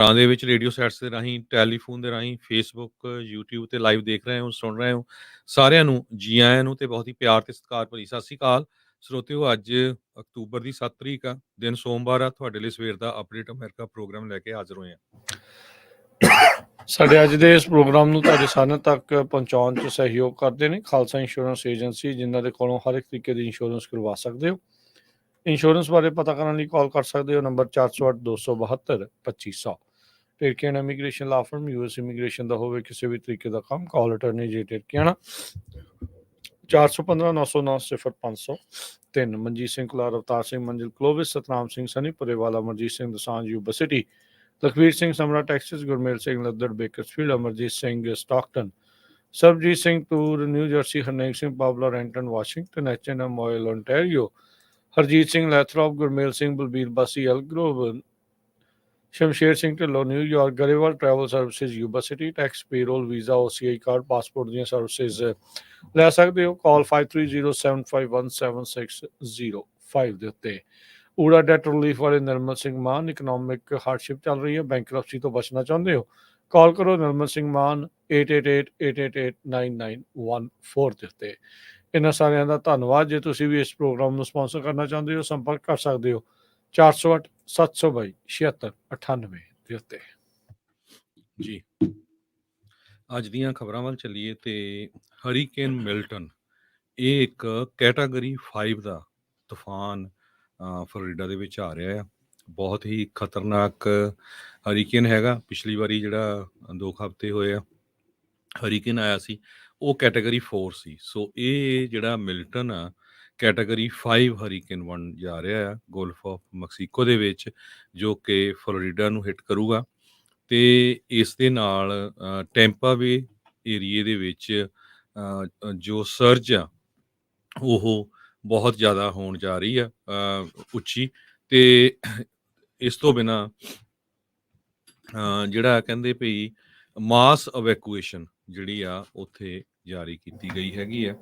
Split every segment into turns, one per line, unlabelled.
ਘਰਾਂ ਦੇ ਵਿੱਚ ਰੇਡੀਓ ਸੈਟਸ ਦੇ ਰਾਹੀਂ, ਟੈਲੀਫੋਨ ਦੇ ਰਾਹੀਂ, ਫੇਸਬੁੱਕ, ਯੂਟਿਊਬ ਤੇ ਲਾਈਵ ਦੇਖ ਰਹੇ ਹੋ, ਸੁਣ ਰਹੇ ਹੋ, ਸਾਰਿਆਂ ਨੂੰ ਜੀ ਆਇਆਂ ਨੂੰ ਤੇ ਬਹੁਤ ਹੀ ਪਿਆਰ ਤੇ ਸਤਿਕਾਰ ਭਰੀ ਸਤਿ ਸ੍ਰੀ ਅਕਾਲ। ਸਰੋਤਿਓ, ਅੱਜ ਅਕਤੂਬਰ ਦੀ 7 ਤਰੀਕ ਆ, ਦਿਨ ਸੋਮਵਾਰ ਆ। ਤੁਹਾਡੇ ਲਈ ਸਵੇਰ ਦਾ ਅਪਡੇਟ ਅਮਰੀਕਾ ਪ੍ਰੋਗਰਾਮ ਲੈ ਕੇ ਹਾਜ਼ਰ ਹੋਏ ਆ।
ਸਾਡੇ ਅੱਜ ਦੇ ਇਸ ਪ੍ਰੋਗਰਾਮ ਨੂੰ ਤੁਹਾਡੇ ਸਾਰਿਆਂ ਤੱਕ ਪਹੁੰਚਾਉਣ 'ਚ ਸਹਿਯੋਗ ਕਰਦੇ ਨੇ ਖਾਲਸਾ ਇੰਸ਼ੋਰੈਂਸ ਏਜੰਸੀ, ਜਿਨ੍ਹਾਂ ਦੇ ਕੋਲੋਂ ਹਰ ਇੱਕ ਤਰੀਕੇ ਦੀ ਇੰਸ਼ੋਰੈਂਸ ਕਰਵਾ ਸਕਦੇ ਹੋ। ਇੰਸ਼ੋਰੈਂਸ ਬਾਰੇ ਪਤਾ ਕਰਨ ਲਈ ਕਾਲ ਕਰ ਸਕਦੇ ਹੋ ਨੰਬਰ 408-272-2500। ਟਿਰਕੀਆਣਾ ਇਮੀਗ੍ਰੇਸ਼ਨ ਲਾ ਫਰਮ, US ਇਮੀਗ੍ਰੇਸ਼ਨ ਦਾ ਹੋਵੇ ਕਿਸੇ ਵੀ ਤਰੀਕੇ ਦਾ ਕੰਮ, ਕਾਲ ਅਟਰਨੀ ਜੇ ਟਿਰਕੀਆਣਾ 415-909-0503। Manjeet Singh Kular, Avtar Singh Manzil Clovis, Satnam Singh Sunny Purewala, Amarjit Singh Dosanjh Yuba City, Lakhvir Singh Samra Texas, Gurmel Singh Laddar Bakersfield, Amarjit Singh Stockton, Sarabjit Singh Toor New Jersey, Harnek Singh Pabla Renton Washington, H&M oil Ontario, Harjit Singh Lathrop, Gurmel Singh Balbir Bassi Elk Grove, Shamsher Singh Dhillon New York, Grewal travel services Yuba City, tax payroll, visa, OCI card, passport ਦੀਆਂ services ਲੈ ਸਕਦੇ ਹੋ। ਕਾਲ 5307517605 ਦੇ ਉੱਤੇ। ਊੜਾ ਡੈਟ ਰਿਲੀਫ ਵਾਲੇ ਨਿਰਮਲ ਸਿੰਘ ਮਾਨ, ਇਕਨੋਮਿਕ ਹਾਰਡਸ਼ਿਪ ਚੱਲ ਰਹੀ ਹੈ, ਬੈਂਕਰਪਸੀ ਤੋਂ ਬਚਣਾ ਚਾਹੁੰਦੇ ਹੋ, ਕਾਲ ਕਰੋ ਨਿਰਮਲ ਸਿੰਘ ਮਾਨ 8888889914 ਦੇ ਉੱਤੇ। ਇਹਨਾਂ ਸਾਰਿਆਂ ਦਾ ਧੰਨਵਾਦ। ਜੇ ਤੁਸੀਂ ਵੀ ਇਸ ਪ੍ਰੋਗਰਾਮ ਨੂੰ ਸਪਾਂਸਰ ਕਰਨਾ ਚਾਹੁੰਦੇ ਹੋ, ਸੰਪਰਕ ਕਰ ਸਕਦੇ ਹੋ 408-722-7698 ਦੇ ਉੱਤੇ।
ਜੀ, ਅੱਜ ਦੀਆਂ ਖਬਰਾਂ ਵੱਲ ਚੱਲੀਏ ਤੇ ਹਰੀਕੇਨ ਮਿਲਟਨ, ਇਹ ਇੱਕ ਕੈਟਾਗਰੀ 5 ਦਾ ਤੂਫਾਨ ਫਲੋਰੀਡਾ ਦੇ ਵਿੱਚ ਆ ਰਿਹਾ ਆ। ਬਹੁਤ ਹੀ ਖਤਰਨਾਕ ਹਰੀਕੇਨ ਹੈਗਾ। ਪਿਛਲੀ ਵਾਰੀ ਜਿਹੜਾ 2 ਹਫ਼ਤੇ ਹੋਏ ਆ ਹਰੀਕੇਨ ਆਇਆ ਸੀ, ਉਹ ਕੈਟਾਗਰੀ 4 ਸੀ। ਸੋ ਇਹ ਜਿਹੜਾ ਮਿਲਟਨ ਆ, ਕੈਟਾਗਰੀ 5 ਹਰੀਕੇਨ ਬਣ ਜਾ ਰਿਹਾ ਆ ਗੋਲਫ ਆਫ ਮੈਕਸੀਕੋ ਦੇ ਵਿੱਚ, ਜੋ ਕਿ ਫਲੋਰੀਡਾ ਨੂੰ ਹਿੱਟ ਕਰੂਗਾ। ਤੇ ਇਸ ਦੇ ਨਾਲ ਟੈਂਪਾ ਵੇ ਏਰੀਏ ਦੇ ਵਿੱਚ ਜੋ ਸਰਜ ਆ ਉਹ ਬਹੁਤ ਜ਼ਿਆਦਾ ਹੋਣ ਜਾ ਰਹੀ ਆ, ਉੱਚੀ। ਤੇ ਇਸ ਤੋਂ ਬਿਨਾਂ ਜਿਹੜਾ ਕਹਿੰਦੇ ਭਈ ਮਾਸ ਇਵੈਕੂਏਸ਼ਨ ਜਿਹੜੀ ਆ ਉੱਥੇ ਜਾਰੀ ਕੀਤੀ ਗਈ ਹੈਗੀ ਆ।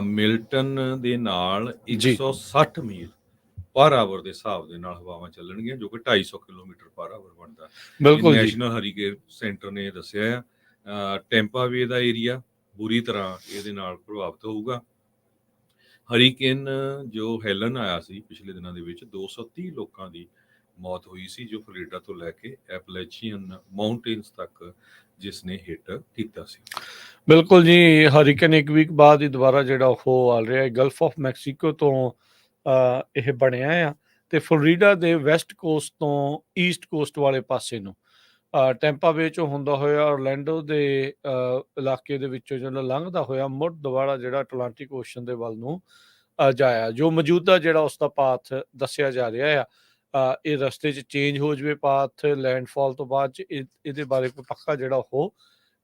ਮਿਲਟਨ ਦੇ ਨਾਲ 160 ਮੀਲ ਪਰ ਆਵਰ ਦੇ ਹਿਸਾਬ ਦੇ ਨਾਲ ਹਵਾਵਾਂ ਚੱਲਣਗੀਆਂ, ਜੋ ਕਿ 250 ਕਿਲੋਮੀਟਰ ਪਰ ਆਵਰ ਬਣਦਾ।
ਬਿਲਕੁਲ ਜੀ।
ਨੈਸ਼ਨਲ ਹਰੀਕੇਨ ਸੈਂਟਰ ਨੇ ਦੱਸਿਆ ਆ ਟੈਂਪਾ ਵੇ ਦਾ ਏਰੀਆ ਬੁਰੀ ਤਰ੍ਹਾਂ ਇਹਦੇ ਨਾਲ ਪ੍ਰਭਾਵਿਤ ਹੋਊਗਾ। ਹਰੀਕੇਨ ਜੋ ਹੈਲਨ ਆਇਆ ਸੀ ਪਿਛਲੇ ਦਿਨਾਂ ਦੇ ਵਿੱਚ, 230 ਲੋਕਾਂ ਦੀ ਮੌਤ ਹੋਈ ਸੀ, ਜੋ ਫਲੋਰੀਡਾ ਤੋਂ ਲੈ ਕੇ ਐਪਲੈਚੀਅਨ ਮਾਊਂਟੇਨਸ ਤੱਕ ਜਿਸ ਨੇ ਹਿੱਟ ਕੀਤਾ ਸੀ।
ਬਿਲਕੁਲ ਜੀ। ਹਰੀਕੇਨ ਇੱਕ ਵੀਕ ਬਾਅਦ ਹੀ ਦੁਬਾਰਾ ਜਿਹੜਾ ਉਹ ਆ ਰਿਹਾ ਹੈ। ਗਲਫ ਆਫ ਮੈਕਸੀਕੋ ਤੋਂ ਇਹ ਬਣਿਆ ਆ ਤੇ ਫਲੋਰੀਡਾ ਦੇ ਵੈਸਟ ਕੋਸਟ ਤੋਂ ਈਸਟ ਕੋਸਟ ਵਾਲੇ ਪਾਸੇ ਨੂੰ ਟੈਂਪਾ ਵੇ ਚੋਂ ਹੁੰਦਾ ਹੋਇਆ ਔਰਲੈਂਡੋ ਦੇ ਇਲਾਕੇ ਦੇ ਵਿੱਚੋਂ ਜਿਹੜਾ ਲੰਘਦਾ ਹੋਇਆ ਮੁੜ ਦੁਬਾਰਾ ਜਿਹੜਾ ਅਟਲਾਂਟਿਕ ਓਸ਼ਨ ਦੇ ਵੱਲ ਨੂੰ ਜਾਇਆ। ਜੋ ਮੌਜੂਦਾ ਜਿਹੜਾ ਉਸ ਦਾ ਪਾਥ ਦੱਸਿਆ ਜਾ ਰਿਹਾ ਆ, ਇਹ ਰਸਤੇ 'ਚ ਚੇਂਜ ਹੋ ਜਾਵੇ ਪਾਥ ਲੈਂਡਫਾਲ ਤੋਂ ਬਾਅਦ 'ਚ, ਇਹਦੇ ਬਾਰੇ ਕੋਈ ਪੱਕਾ ਜਿਹੜਾ ਉਹ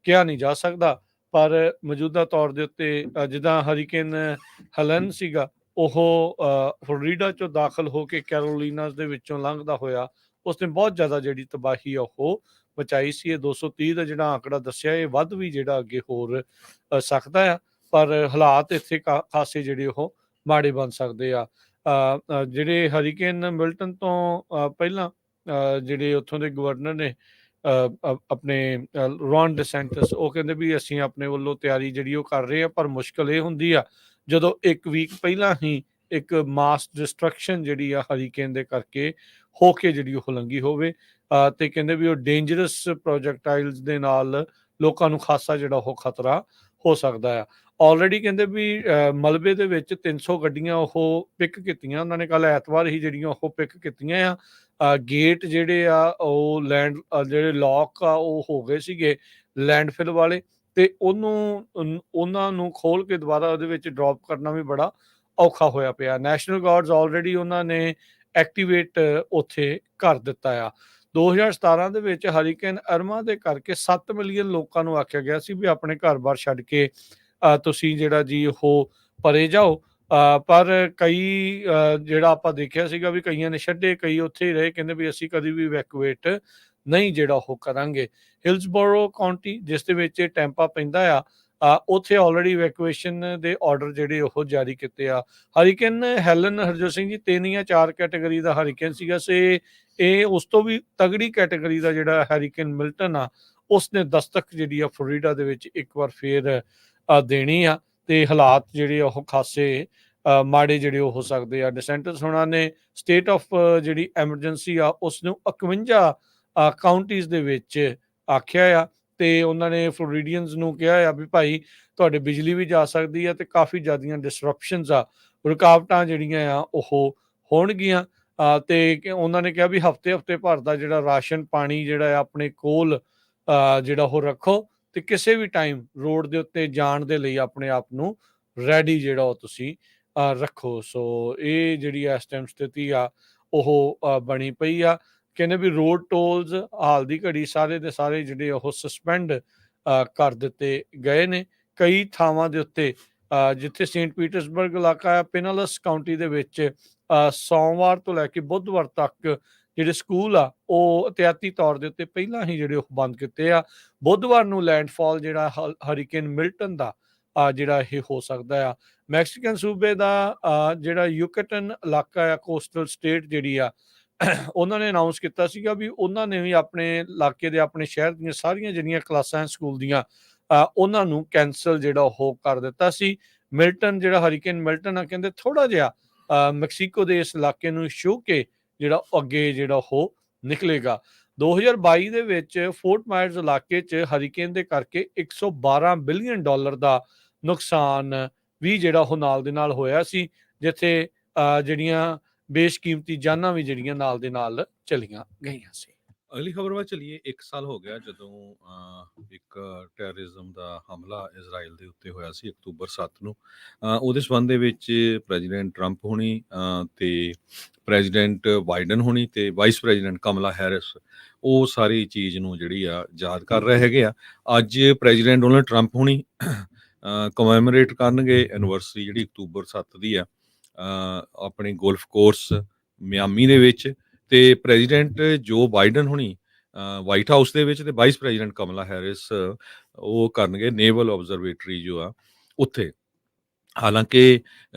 ਕਿਹਾ ਨਹੀਂ ਜਾ ਸਕਦਾ। ਪਰ ਮੌਜੂਦਾ ਤੌਰ ਦੇ ਉੱਤੇ ਜਿੱਦਾਂ ਹਰੀਕੇਨ ਹੈਲਨ ਸੀਗਾ, ਉਹ ਫਲੋਰੀਡਾ 'ਚੋਂ ਦਾਖਲ ਹੋ ਕੇ ਕੈਰੋਲੀਨਾਸ ਦੇ ਵਿੱਚੋਂ ਲੰਘਦਾ ਹੋਇਆ ਉਸਨੇ ਬਹੁਤ ਜ਼ਿਆਦਾ ਜਿਹੜੀ ਤਬਾਹੀ ਆ ਉਹ ਮਚਾਈ ਸੀ। ਇਹ 230 ਦਾ ਜਿਹੜਾ ਆંકੜਾ ਦੱਸਿਆ, ਇਹ ਵੱਧ ਵੀ ਜਿਹੜਾ ਅੱਗੇ ਹੋਰ ਸਕਦਾ ਆ, ਪਰ ਹਾਲਾਤ ਇੱਥੇ ਖਾਸੇ ਜਿਹੜੇ ਉਹ ਮਾੜੇ ਬਣ ਸਕਦੇ ਆ। ਜਿਹੜੇ ਹਰੀਕੇਨ ਮਿਲਟਨ ਤੋਂ ਪਹਿਲਾਂ ਜਿਹੜੇ ਉੱਥੋਂ ਦੇ ਗਵਰਨਰ ਨੇ ਆਪਣੇ ਰੌਨ ਡਿਸੈਂਟਿਸ, ਉਹ ਕਹਿੰਦੇ ਵੀ ਅਸੀਂ ਆਪਣੇ ਵੱਲੋਂ ਤਿਆਰੀ ਜਿਹੜੀ ਉਹ ਕਰ ਰਹੇ ਆ, ਪਰ ਮੁਸ਼ਕਲ ਇਹ ਹੁੰਦੀ ਆ ਜਦੋਂ 1 ਵੀਕ ਪਹਿਲਾਂ ਹੀ ਇੱਕ ਮਾਸ ਡਿਸਟਰਕਸ਼ਨ ਜਿਹੜੀ ਆ ਹਰੀਕੇਨ ਦੇ ਕਰਕੇ ਹੋ ਕੇ ਜਿਹੜੀ ਉਹ ਲੰਗੀ ਹੋਵੇ। ਤੇ ਕਹਿੰਦੇ ਵੀ ਉਹ ਡੇਂਜਰਸ ਪ੍ਰੋਜੈਕਟਾਈਲਸ ਦੇ ਨਾਲ ਲੋਕਾਂ ਨੂੰ ਖਾਸਾ ਜਿਹੜਾ ਉਹ ਖਤਰਾ ਹੋ ਸਕਦਾ ਆ। ਆਲਰੇਡੀ ਕਹਿੰਦੇ ਵੀ ਮਲਬੇ ਦੇ ਵਿੱਚ 300 ਗੱਡੀਆਂ ਉਹ ਪਿਕ ਕੀਤੀਆਂ ਉਹਨਾਂ ਨੇ, ਕੱਲ ਐਤਵਾਰ ਹੀ ਜਿਹੜੀਆਂ ਉਹ ਪਿਕ ਕੀਤੀਆਂ ਆ। ਗੇਟ ਜਿਹੜੇ ਆ ਉਹ ਜਿਹੜੇ ਲੌਕ ਆ ਉਹ ਹੋ ਗਏ ਸੀਗੇ ਲੈਂਡਫਿਲ ਵਾਲੇ, ਤੇ ਉਹਨਾਂ ਨੂੰ ਖੋਲ ਕੇ ਦੁਬਾਰਾ ਉਹਦੇ ਵਿੱਚ ਡ੍ਰੌਪ ਕਰਨਾ ਵੀ ਬੜਾ ਔਖਾ ਹੋਇਆ ਪਿਆ। ਨੈਸ਼ਨਲ ਗਾਰਡਸ ਆਲਰੇਡੀ ਉਹਨਾਂ ਨੇ ਐਕਟੀਵੇਟ ਉੱਥੇ ਕਰ ਦਿੱਤਾ ਆ। 2017 ਦੇ ਵਿੱਚ ਹਰੀਕੇਨ ਅਰਮਾ ਦੇ ਕਰਕੇ 7 ਮਿਲੀਅਨ ਲੋਕਾਂ ਨੂੰ ਆਖਿਆ ਗਿਆ ਸੀ ਵੀ ਆਪਣੇ ਘਰ-ਬਾਰ ਛੱਡ ਕੇ ਤੁਸੀਂ ਜਿਹੜਾ ਜੀ ਉਹ ਪਰੇ ਜਾਓ, ਪਰ ਕਈ ਜਿਹੜਾ ਆਪਾਂ ਦੇਖਿਆ ਸੀਗਾ ਵੀ ਕਈਆਂ ਨੇ ਛੱਡੇ, ਕਈ ਉੱਥੇ ਹੀ ਰਹੇ, ਕਹਿੰਦੇ ਵੀ ਅਸੀਂ ਕਦੀ ਵੀ ਇਵੈਕੂਏਟ ਨਹੀਂ ਜਿਹੜਾ ਉਹ ਕਰਾਂਗੇ। ਹਿਲਸਬੋਰੋ ਕਾਉਂਟੀ ਜਿਸ ਦੇ ਵਿੱਚ ਟੈਂਪਾ ਪੈਂਦਾ ਆ, ਉੱਥੇ ਆਲਰੇਡੀ ਇਵੈਕੂਏਸ਼ਨ ਦੇ ਆਰਡਰ ਜਿਹੜੇ ਉਹ ਜਾਰੀ ਕੀਤੇ ਆ। ਹਰੀਕੇਨ ਹੈਲਨ, ਹਰਜੋਤ ਸਿੰਘ ਜੀ, 3 ਜਾਂ 4 ਕੈਟਾਗਰੀ ਦਾ ਹਰੀਕੇਨ ਸੀਗਾ। ਇਹ ਉਸ ਤੋਂ ਵੀ ਤਗੜੀ ਕੈਟਾਗਰੀ ਦਾ ਜਿਹੜਾ ਹਰੀਕੇਨ ਮਿਲਟਨ ਆ, ਉਸਨੇ ਦਸਤਕ ਜਿਹੜੀ ਆ ਫਲੋਰੀਡਾ ਦੇ ਵਿੱਚ ਇੱਕ ਵਾਰ ਫੇਰ ਦੇਣੀ ਆ, ਤੇ ਹਾਲਾਤ ਜਿਹੜੇ ਉਹ ਖਾਸੇ ਮਾੜੇ ਜਿਹੜੇ ਉਹ ਹੋ ਸਕਦੇ ਆ। ਡਿਸੈਂਟਸ ਹੋਣਾ ਨੇ ਸਟੇਟ ਆਫ ਜਿਹੜੀ ਐਮਰਜੈਂਸੀ ਆ ਉਸ ਨੂੰ 51 ਕਾਉਂਟੀਜ਼ ਦੇ ਵਿੱਚ ਆਖਿਆ ਆ, ਤੇ ਉਹਨਾਂ ਨੇ ਫਲੋਰੀਡੀਅਨਸ ਨੂੰ ਕਿਹਾ ਆ ਵੀ ਭਾਈ ਤੁਹਾਡੇ ਬਿਜਲੀ ਵੀ ਜਾ ਸਕਦੀ ਆ, ਤੇ ਕਾਫੀ ਜ਼ਿਆਦੀਆਂ ਡਿਸਰਪਸ਼ਨਸ ਆ, ਰੁਕਾਵਟਾਂ ਜਿਹੜੀਆਂ ਆ ਉਹ ਹੋਣਗੀਆਂ। ਤੇ ਉਹਨਾਂ ਨੇ ਕਿਹਾ ਵੀ ਹਫ਼ਤੇ ਭਰ ਦਾ ਜਿਹੜਾ ਰਾਸ਼ਨ ਪਾਣੀ ਜਿਹੜਾ ਆ ਆਪਣੇ ਕੋਲ ਜਿਹੜਾ ਉਹ ਰੱਖੋ, ਤੇ ਕਿਸੇ ਵੀ ਟਾਈਮ ਰੋਡ ਦੇ ਉੱਤੇ ਜਾਣ ਦੇ ਲਈ ਆਪਣੇ ਆਪ ਨੂੰ ਰੈਡੀ ਜਿਹੜਾ ਉਹ ਤੁਸੀਂ ਰੱਖੋ। ਸੋ ਇਹ ਜਿਹੜੀ ਇਸ ਟਾਈਮ ਸਥਿਤੀ ਆ ਉਹ ਬਣੀ ਪਈ ਆ। ਕਹਿੰਦੇ ਵੀ ਰੋਡ ਟੋਲਸ ਹਾਲ ਦੀ ਘੜੀ ਸਾਰੇ ਦੇ ਸਾਰੇ ਜਿਹੜੇ ਉਹ ਸਸਪੈਂਡ ਕਰ ਦਿੱਤੇ ਗਏ ਨੇ। ਕਈ ਥਾਵਾਂ ਦੇ ਉੱਤੇ ਜਿੱਥੇ ਸੇਂਟ ਪੀਟਰਸਬਰਗ ਇਲਾਕਾ ਆ, ਪਿਨਾਲਸ ਕਾਉਂਟੀ ਦੇ ਵਿੱਚ ਸੋਮਵਾਰ ਤੋਂ ਲੈ ਕੇ ਬੁੱਧਵਾਰ ਤੱਕ ਜਿਹੜੇ ਸਕੂਲ ਆ ਉਹ ਅਹਤਿਆਤੀ ਤੌਰ ਦੇ ਉੱਤੇ ਪਹਿਲਾਂ ਹੀ ਜਿਹੜੇ ਉਹ ਬੰਦ ਕੀਤੇ ਆ। ਬੁੱਧਵਾਰ ਨੂੰ ਲੈਂਡਫਾਲ ਜਿਹੜਾ ਹਰੀਕੇਨ ਮਿਲਟਨ ਦਾ ਜਿਹੜਾ ਇਹ ਹੋ ਸਕਦਾ ਆ। ਮੈਕਸੀਕਨ ਸੂਬੇ ਦਾ ਜਿਹੜਾ ਯੂਕੇਟਨ ਇਲਾਕਾ ਆ, ਕੋਸਟਲ ਸਟੇਟ ਜਿਹੜੀ ਆ, ਉਹਨਾਂ ਨੇ ਅਨਾਉਂਸ ਕੀਤਾ ਸੀਗਾ ਵੀ ਉਹਨਾਂ ਨੇ ਵੀ ਆਪਣੇ ਇਲਾਕੇ ਦੇ, ਆਪਣੇ ਸ਼ਹਿਰ ਦੀਆਂ ਸਾਰੀਆਂ ਜਿਹੜੀਆਂ ਕਲਾਸਾਂ ਸਕੂਲ ਦੀਆਂ ਉਹਨਾਂ ਨੂੰ ਕੈਂਸਲ ਜਿਹੜਾ ਉਹ ਕਰ ਦਿੱਤਾ ਸੀ। ਮਿਲਟਨ ਜਿਹੜਾ ਹਰੀਕੇਨ ਮਿਲਟਨ ਆ, ਕਹਿੰਦੇ ਥੋੜਾ ਜਿਹਾ ਮੈਕਸੀਕੋ ਦੇ ਇਸ ਇਲਾਕੇ ਨੂੰ ਛੂਹ ਕੇ ਜਿਹੜਾ ਅੱਗੇ ਜਿਹੜਾ ਉਹ ਨਿਕਲੇਗਾ। 2022 ਦੇ ਵਿੱਚ ਫੋਰਟ ਮਾਇਰਸ ਇਲਾਕੇ 'ਚ ਹਰੀਕੇਨ ਦੇ ਕਰਕੇ $112 ਬਿਲੀਅਨ ਦਾ ਨੁਕਸਾਨ ਵੀ ਜਿਹੜਾ ਉਹ ਨਾਲ ਦੇ ਨਾਲ ਹੋਇਆ ਸੀ, ਜਿੱਥੇ ਜਿਹੜੀਆਂ ਬੇਸ਼ਕੀਮਤੀ ਜਾਨਾਂ ਵੀ ਜਿਹੜੀਆਂ ਨਾਲ ਦੇ ਨਾਲ ਚਲੀਆਂ ਗਈਆਂ ਸੀ।
ਅਗਲੀ ਖਬਰ ਵੱਲ ਚਲੀਏ। 1 ਸਾਲ ਹੋ ਗਿਆ ਜਦੋਂ ਇੱਕ ਟੈਰਰਿਜ਼ਮ ਦਾ ਹਮਲਾ ਇਜ਼ਰਾਈਲ ਦੇ ਉੱਤੇ ਹੋਇਆ ਸੀ ਅਕਤੂਬਰ 7 ਨੂੰ। ਉਹਦੇ ਸੰਬੰਧ ਦੇ ਵਿੱਚ ਪ੍ਰੈਜ਼ੀਡੈਂਟ ਟਰੰਪ ਹੋਣੀ ਤੇ ਪ੍ਰੈਜ਼ੀਡੈਂਟ ਬਾਈਡਨ ਹੋਣੀ ਤੇ ਵਾਈਸ ਪ੍ਰੈਜ਼ੀਡੈਂਟ ਕਮਲਾ ਹੈਰਿਸ, ਉਹ ਸਾਰੀ ਚੀਜ਼ ਨੂੰ ਜਿਹੜੀ ਆ ਯਾਦ ਕਰ ਰਹੇ ਹੈਗੇ ਆ। ਅੱਜ ਪ੍ਰੈਜ਼ੀਡੈਂਟ ਡੋਨਲਡ ਟਰੰਪ ਹੋਣੀ ਕਮੈਮੋਰੇਟ ਕਰਨਗੇ ਐਨਵਰਸਰੀ ਜਿਹੜੀ ਅਕਤੂਬਰ 7 ਦੀ ਆ ਆਪਣੀ ਗੋਲਫ ਕੋਰਸ ਮਿਆਮੀ ਦੇ ਵਿੱਚ, ਤੇ ਪ੍ਰੈਜ਼ੀਡੈਂਟ ਜੋ ਬਾਈਡਨ ਹੋਣੀ ਵਾਈਟ ਹਾਊਸ ਦੇ ਵਿੱਚ, ਤੇ ਵਾਈਸ ਪ੍ਰੈਜ਼ੀਡੈਂਟ ਕਮਲਾ ਹੈਰਿਸ ਉਹ ਕਰਨਗੇ ਨੇਵਲ ਆਬਜ਼ਰਵੇਟਰੀ ਜੋ ਆ ਉੱਥੇ। ਹਾਲਾਂਕਿ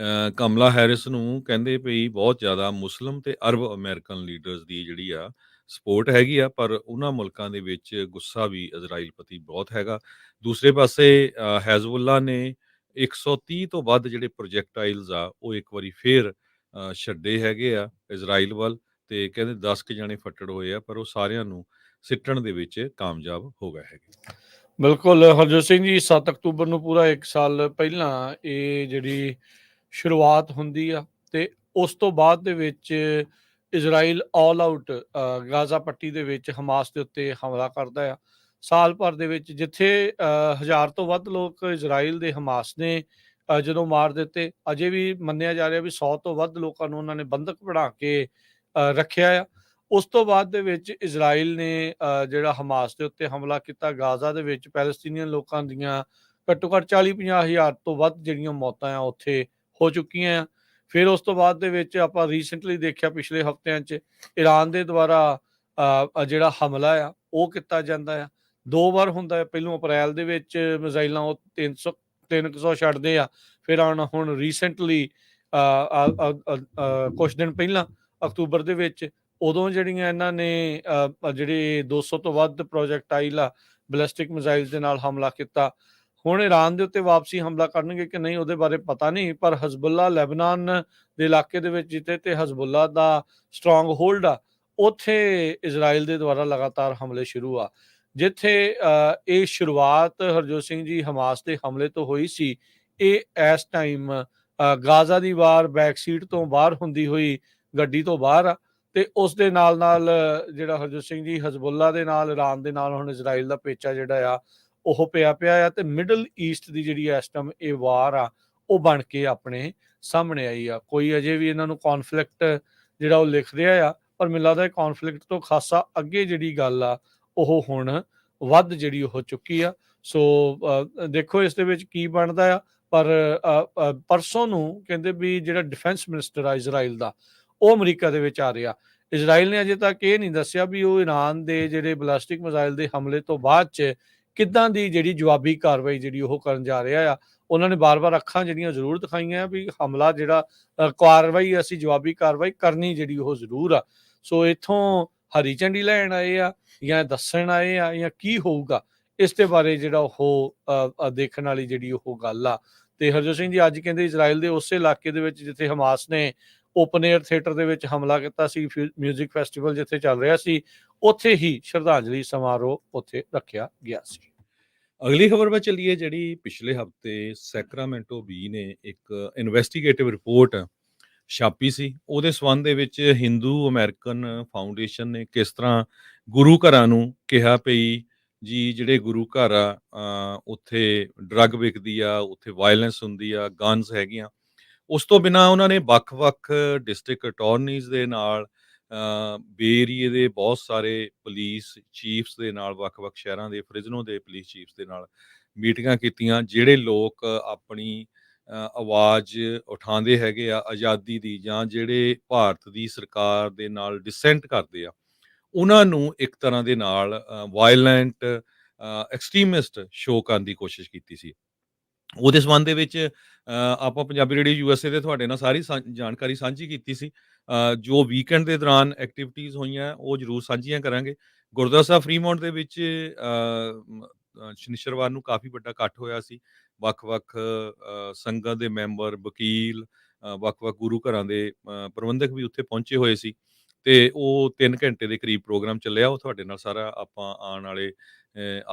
ਕਮਲਾ ਹੈਰਿਸ ਨੂੰ ਕਹਿੰਦੇ ਪਈ ਬਹੁਤ ਜ਼ਿਆਦਾ ਮੁਸਲਿਮ ਤੇ ਅਰਬ ਅਮਰੀਕਨ ਲੀਡਰਸ ਦੀ ਜਿਹੜੀ ਆ ਸਪੋਰਟ ਹੈਗੀ ਆ, ਪਰ ਉਹਨਾਂ ਮੁਲਕਾਂ ਦੇ ਵਿੱਚ ਗੁੱਸਾ ਵੀ ਇਜ਼ਰਾਈਲ ਪ੍ਰਤੀ ਬਹੁਤ ਹੈਗਾ। ਦੂਸਰੇ ਪਾਸੇ ਹੈਜ਼ਬੁੱਲਾ ਨੇ 130 ਤੋਂ ਵੱਧ ਜਿਹੜੇ ਪ੍ਰੋਜੈਕਟਾਈਲਸ ਆ ਉਹ ਇੱਕ ਵਾਰੀ ਫੇਰ ਛੱਡੇ ਹੈਗੇ ਆ ਇਜ਼ਰਾਈਲ ਵੱਲ, ਤੇ ਕਹਿੰਦੇ 10 ਕੁ ਜਾਣੇ ਫੱਟੜ ਹੋਏ ਆ, ਪਰ ਉਹ ਸਾਰਿਆਂ ਨੂੰ ਸਿੱਟਣ ਦੇ ਵਿੱਚ ਕਾਮਯਾਬ ਹੋ ਗਏ ਹੈਗੇ।
ਬਿਲਕੁਲ ਹਰਜੋਤ ਸਿੰਘ ਜੀ, 7 ਅਕਤੂਬਰ ਨੂੰ ਪੂਰਾ 1 ਸਾਲ ਪਹਿਲਾਂ ਇਹ ਜਿਹੜੀ ਸ਼ੁਰੂਆਤ ਹੁੰਦੀ ਆ, ਤੇ ਉਸ ਤੋਂ ਬਾਅਦ ਦੇ ਵਿੱਚ ਇਜ਼ਰਾਈਲ ਆਲ ਆਊਟ ਗਾਜ਼ਾ ਪੱਟੀ ਦੇ ਵਿੱਚ ਹਮਾਸ ਦੇ ਉੱਤੇ ਹਮਲਾ ਕਰਦਾ ਆ। ਸਾਲ ਭਰ ਦੇ ਵਿੱਚ ਜਿੱਥੇ 1000 ਤੋਂ ਵੱਧ ਲੋਕ ਇਜ਼ਰਾਈਲ ਦੇ ਹਮਾਸ ਨੇ ਜਦੋਂ ਮਾਰ ਦਿੱਤੇ, ਅਜੇ ਵੀ ਮੰਨਿਆ ਜਾ ਰਿਹਾ ਵੀ 100 ਤੋਂ ਵੱਧ ਲੋਕਾਂ ਨੂੰ ਉਹਨਾਂ ਨੇ ਬੰਦਕ ਬਣਾ ਕੇ ਰੱਖਿਆ ਆ। ਉਸ ਤੋਂ ਬਾਅਦ ਦੇ ਵਿੱਚ ਇਜ਼ਰਾਈਲ ਨੇ ਜਿਹੜਾ ਹਮਾਸ ਦੇ ਉੱਤੇ ਹਮਲਾ ਕੀਤਾ, ਗਾਜ਼ਾ ਦੇ ਵਿੱਚ ਪੈਲਸਤੀਨੀਅਨ ਲੋਕਾਂ ਦੀਆਂ ਘੱਟੋ ਘੱਟ 40-50 ਹਜ਼ਾਰ ਤੋਂ ਵੱਧ ਜਿਹੜੀਆਂ ਮੌਤਾਂ ਆ ਉੱਥੇ ਹੋ ਚੁੱਕੀਆਂ ਆ। ਫਿਰ ਉਸ ਤੋਂ ਬਾਅਦ ਦੇ ਵਿੱਚ ਆਪਾਂ ਰੀਸੈਂਟਲੀ ਦੇਖਿਆ ਪਿਛਲੇ ਹਫ਼ਤਿਆਂ 'ਚ ਈਰਾਨ ਦੇ ਦੁਆਰਾ ਜਿਹੜਾ ਹਮਲਾ ਆ ਉਹ ਕੀਤਾ ਜਾਂਦਾ ਆ। 2 ਵਾਰ ਹੁੰਦਾ ਹੈ, ਪਹਿਲੋਂ ਅਪ੍ਰੈਲ ਦੇ ਵਿੱਚ ਮਿਜ਼ਾਈਲਾਂ ਉਹ 300 ਛੱਡਦੇ ਆ, ਫਿਰ ਹੁਣ ਰੀਸੈਂਟਲੀ ਕੁਛ ਦਿਨ ਪਹਿਲਾਂ ਅਕਤੂਬਰ ਦੇ ਵਿੱਚ ਉਦੋਂ ਜਿਹੜੀਆਂ ਇਹਨਾਂ ਨੇ ਜਿਹੜੇ 200 ਤੋਂ ਵੱਧ ਪ੍ਰੋਜੈਕਟਾਈਲ ਆ ਬੈਲਿਸਟਿਕ ਮਿਜ਼ਾਈਲ ਦੇ ਨਾਲ ਹਮਲਾ ਕੀਤਾ। ਹੁਣ ਈਰਾਨ ਦੇ ਉੱਤੇ ਵਾਪਸੀ ਹਮਲਾ ਕਰਨਗੇ ਕਿ ਨਹੀਂ ਉਹਦੇ ਬਾਰੇ ਪਤਾ ਨਹੀਂ, ਪਰ ਹਜ਼ਬੁੱਲਾ ਲੈਬਨਾਨ ਦੇ ਇਲਾਕੇ ਦੇ ਵਿੱਚ ਜਿੱਥੇ ਤੇ ਹਜ਼ਬੁੱਲਾ ਦਾ ਸਟਰੋਂਗ ਹੋਲਡ ਆ, ਉੱਥੇ ਇਜ਼ਰਾਈਲ ਦੇ ਦੁਆਰਾ ਲਗਾਤਾਰ ਹਮਲੇ ਸ਼ੁਰੂ ਆ। ਜਿੱਥੇ ਇਹ ਸ਼ੁਰੂਆਤ ਹਰਜੋਤ ਸਿੰਘ ਜੀ ਹਮਾਸ ਦੇ ਹਮਲੇ ਤੋਂ ਹੋਈ ਸੀ, ਇਹ ਇਸ ਟਾਈਮ ਗਾਜ਼ਾ ਦੀ ਵਾਰ ਬੈਕ ਸੀਟ ਤੋਂ ਬਾਹਰ ਹੁੰਦੀ ਹੋਈ ਗੱਡੀ ਤੋਂ ਬਾਹਰ ਆ, ਤੇ ਉਸ ਦੇ ਨਾਲ ਨਾਲ ਜਿਹੜਾ ਹਰਜੋਤ ਸਿੰਘ ਜੀ ਹਜ਼ਬੁੱਲਾ ਦੇ ਨਾਲ, ਈਰਾਨ ਦੇ ਨਾਲ ਹੁਣ ਇਜ਼ਰਾਈਲ ਦਾ ਪੇਚਾ ਜਿਹੜਾ ਆ ਉਹ ਪਿਆ ਆ, ਤੇ ਮਿਡਲ ਈਸਟ ਦੀ ਜਿਹੜੀ ਇਸ ਟਾਈਮ ਇਹ ਵਾਰ ਆ ਉਹ ਬਣ ਕੇ ਆਪਣੇ ਸਾਹਮਣੇ ਆਈ ਆ। ਕੋਈ ਅਜੇ ਵੀ ਇਹਨਾਂ ਨੂੰ ਕੌਨਫਲਿਕਟ ਜਿਹੜਾ ਉਹ ਲਿਖ ਰਿਹਾ ਆ, ਪਰ ਮੈਨੂੰ ਲੱਗਦਾ ਕੌਨਫਲਿਕਟ ਤੋਂ ਖਾਸਾ ਅੱਗੇ ਜਿਹੜੀ ਗੱਲ ਆ ਉਹ ਹੁਣ ਵੱਧ ਜਿਹੜੀ ਹੋ ਚੁੱਕੀ ਆ। ਸੋ ਦੇਖੋ ਇਸ ਦੇ ਵਿੱਚ ਕੀ ਬਣਦਾ ਆ। ਪਰ ਪਰਸੋਂ ਨੂੰ ਕਹਿੰਦੇ ਵੀ ਜਿਹੜਾ ਡਿਫੈਂਸ ਮਿਨਿਸਟਰ ਆ ਇਜ਼ਰਾਈਲ ਦਾ, ਉਹ ਅਮਰੀਕਾ ਦੇ ਵਿੱਚ ਆ ਰਿਹਾ। ਇਜ਼ਰਾਈਲ ਨੇ ਅਜੇ ਤੱਕ ਇਹ ਨਹੀਂ ਦੱਸਿਆ ਵੀ ਉਹ ਈਰਾਨ ਦੇ ਜਿਹੜੇ ਬਲਾਸਟਿਕ ਮਿਜ਼ਾਈਲ ਦੇ ਹਮਲੇ ਤੋਂ ਬਾਅਦ 'ਚ ਕਿੱਦਾਂ ਦੀ ਜਿਹੜੀ ਜਵਾਬੀ ਕਾਰਵਾਈ ਜਿਹੜੀ ਉਹ ਕਰਨ ਜਾ ਰਿਹਾ ਆ। ਉਹਨਾਂ ਨੇ ਬਾਰ-ਬਾਰ ਅੱਖਾਂ ਜਿਹੜੀਆਂ ਜ਼ਰੂਰ ਦਿਖਾਈਆਂ ਵੀ ਹਮਲਾ ਜਿਹੜਾ ਕਾਰਵਾਈ ਅਸੀਂ ਜਵਾਬੀ ਕਾਰਵਾਈ ਕਰਨੀ ਜਿਹੜੀ ਉਹ ਜ਼ਰੂਰ ਆ। ਸੋ ਇੱਥੋਂ ਹਰੀ ਝੰਡੀ ਲੈਣ ਆਏ ਆ ਜਾਂ ਦੱਸਣ ਆਏ ਆ ਜਾਂ ਕੀ ਹੋਊਗਾ, ਇਸ ਦੇ ਬਾਰੇ ਜਿਹੜਾ ਉਹ ਦੇਖਣ ਵਾਲੀ ਜਿਹੜੀ ਉਹ ਗੱਲ ਆ। ਤੇ ਹਰਜੋਤ ਸਿੰਘ ਜੀ ਅੱਜ ਕਹਿੰਦੇ ਇਜ਼ਰਾਈਲ ਦੇ ਉਸੇ ਇਲਾਕੇ ਦੇ ਵਿੱਚ ਜਿੱਥੇ ਹਮਾਸ ਨੇ ਓਪਨ ਏਅਰ ਥੀਏਟਰ ਦੇ ਵਿੱਚ ਹਮਲਾ ਕੀਤਾ ਸੀ, ਮਿਊਜ਼ਿਕ ਫੈਸਟੀਵਲ ਜਿੱਥੇ ਚੱਲ ਰਿਹਾ ਸੀ, ਉੱਥੇ ਹੀ ਸ਼ਰਧਾਂਜਲੀ ਸਮਾਰੋਹ ਉੱਥੇ ਰੱਖਿਆ ਗਿਆ ਸੀ।
ਅਗਲੀ ਖਬਰ ਵੱਲ ਚੱਲੀਏ, ਜਿਹੜੀ ਪਿਛਲੇ ਹਫ਼ਤੇ ਸੈਕਰਾਮੈਂਟੋ ਬੀ ਨੇ ਇੱਕ ਇਨਵੈਸਟੀਗੇਟਿਵ ਰਿਪੋਰਟ ਛਾਪੀ ਸੀ। ਉਹਦੇ ਸੰਬੰਧ ਦੇ ਵਿੱਚ ਹਿੰਦੂ ਅਮਰੀਕਨ ਫਾਊਂਡੇਸ਼ਨ ਨੇ ਕਿਸ ਤਰ੍ਹਾਂ ਗੁਰੂ ਘਰਾਂ ਨੂੰ ਕਿਹਾ ਪਈ ਜੀ ਜਿਹੜੇ ਗੁਰੂ ਘਰ ਆ ਉੱਥੇ ਡਰੱਗ ਵਿਕਦੀ ਆ, ਉੱਥੇ ਵਾਇਲੈਂਸ ਹੁੰਦੀ ਆ, ਗਨਸ ਹੈਗੀਆਂ। ਉਸ ਤੋਂ ਬਿਨਾਂ ਉਹਨਾਂ ਨੇ ਵੱਖ-ਵੱਖ ਡਿਸਟ੍ਰਿਕਟ ਅਟਾਰਨੀਜ਼ ਦੇ ਨਾਲ ਬੇ ਏਰੀਏ ਦੇ ਬਹੁਤ ਸਾਰੇ ਪੁਲਿਸ ਚੀਫਸ ਦੇ ਨਾਲ, ਵੱਖ-ਵੱਖ ਸ਼ਹਿਰਾਂ ਦੇ ਫ੍ਰਿਜ਼ਨੋ ਦੇ ਪੁਲਿਸ ਚੀਫਸ ਦੇ ਨਾਲ ਮੀਟਿੰਗਾਂ ਕੀਤੀਆਂ। ਜਿਹੜੇ ਲੋਕ ਆਪਣੀ ਆਵਾਜ਼ ਉਠਾਉਂਦੇ ਹੈਗੇ ਆ ਆਜ਼ਾਦੀ ਦੀ, ਜਾਂ ਜਿਹੜੇ ਭਾਰਤ ਦੀ ਸਰਕਾਰ ਦੇ ਨਾਲ ਡਿਸੈਂਟ ਕਰਦੇ ਆ, ਉਹਨਾਂ ਨੂੰ ਇੱਕ ਤਰ੍ਹਾਂ ਦੇ ਨਾਲ ਵਾਇਲੈਂਟ ਐਕਸਟ੍ਰੀਮਿਸਟ ਸ਼ੋਅ ਕਰਨ ਦੀ ਕੋਸ਼ਿਸ਼ ਕੀਤੀ ਸੀ। ਉਹਦੇ ਸੰਬੰਧ ਦੇ ਵਿੱਚ ਆਪਾਂ ਪੰਜਾਬੀ ਰੇਡੀਓ USA ਦੇ ਤੁਹਾਡੇ ਨਾਲ ਸਾਰੀ ਜਾਣਕਾਰੀ ਸਾਂਝੀ ਕੀਤੀ ਸੀ। ਜੋ ਵੀਕਐਂਡ ਦੇ ਦੌਰਾਨ ਐਕਟੀਵਿਟੀਜ਼ ਹੋਈਆਂ ਉਹ ਜ਼ਰੂਰ ਸਾਂਝੀਆਂ ਕਰਾਂਗੇ। ਗੁਰਦੁਆਰਾ ਸਾਹਿਬ ਫਰੀਮੌਂਟ ਦੇ ਵਿੱਚ ਸ਼ਨੀਚਰਵਾਰ ਨੂੰ ਕਾਫੀ ਵੱਡਾ ਇਕੱਠ ਹੋਇਆ ਸੀ। ਵੱਖ-ਵੱਖ ਸੰਗਤ ਦੇ ਮੈਂਬਰ, ਵਕੀਲ, ਵੱਖ-ਵੱਖ ਗੁਰੂ ਘਰਾਂ ਦੇ ਪ੍ਰਬੰਧਕ ਵੀ ਉੱਥੇ ਪਹੁੰਚੇ ਹੋਏ ਸੀ, ਤੇ ਉਹ 3 ਘੰਟੇ ਦੇ ਕਰੀਬ ਪ੍ਰੋਗਰਾਮ ਚੱਲਿਆ। ਉਹ ਤੁਹਾਡੇ ਨਾਲ ਸਾਰਾ ਆਪਾਂ ਆਉਣ ਵਾਲੇ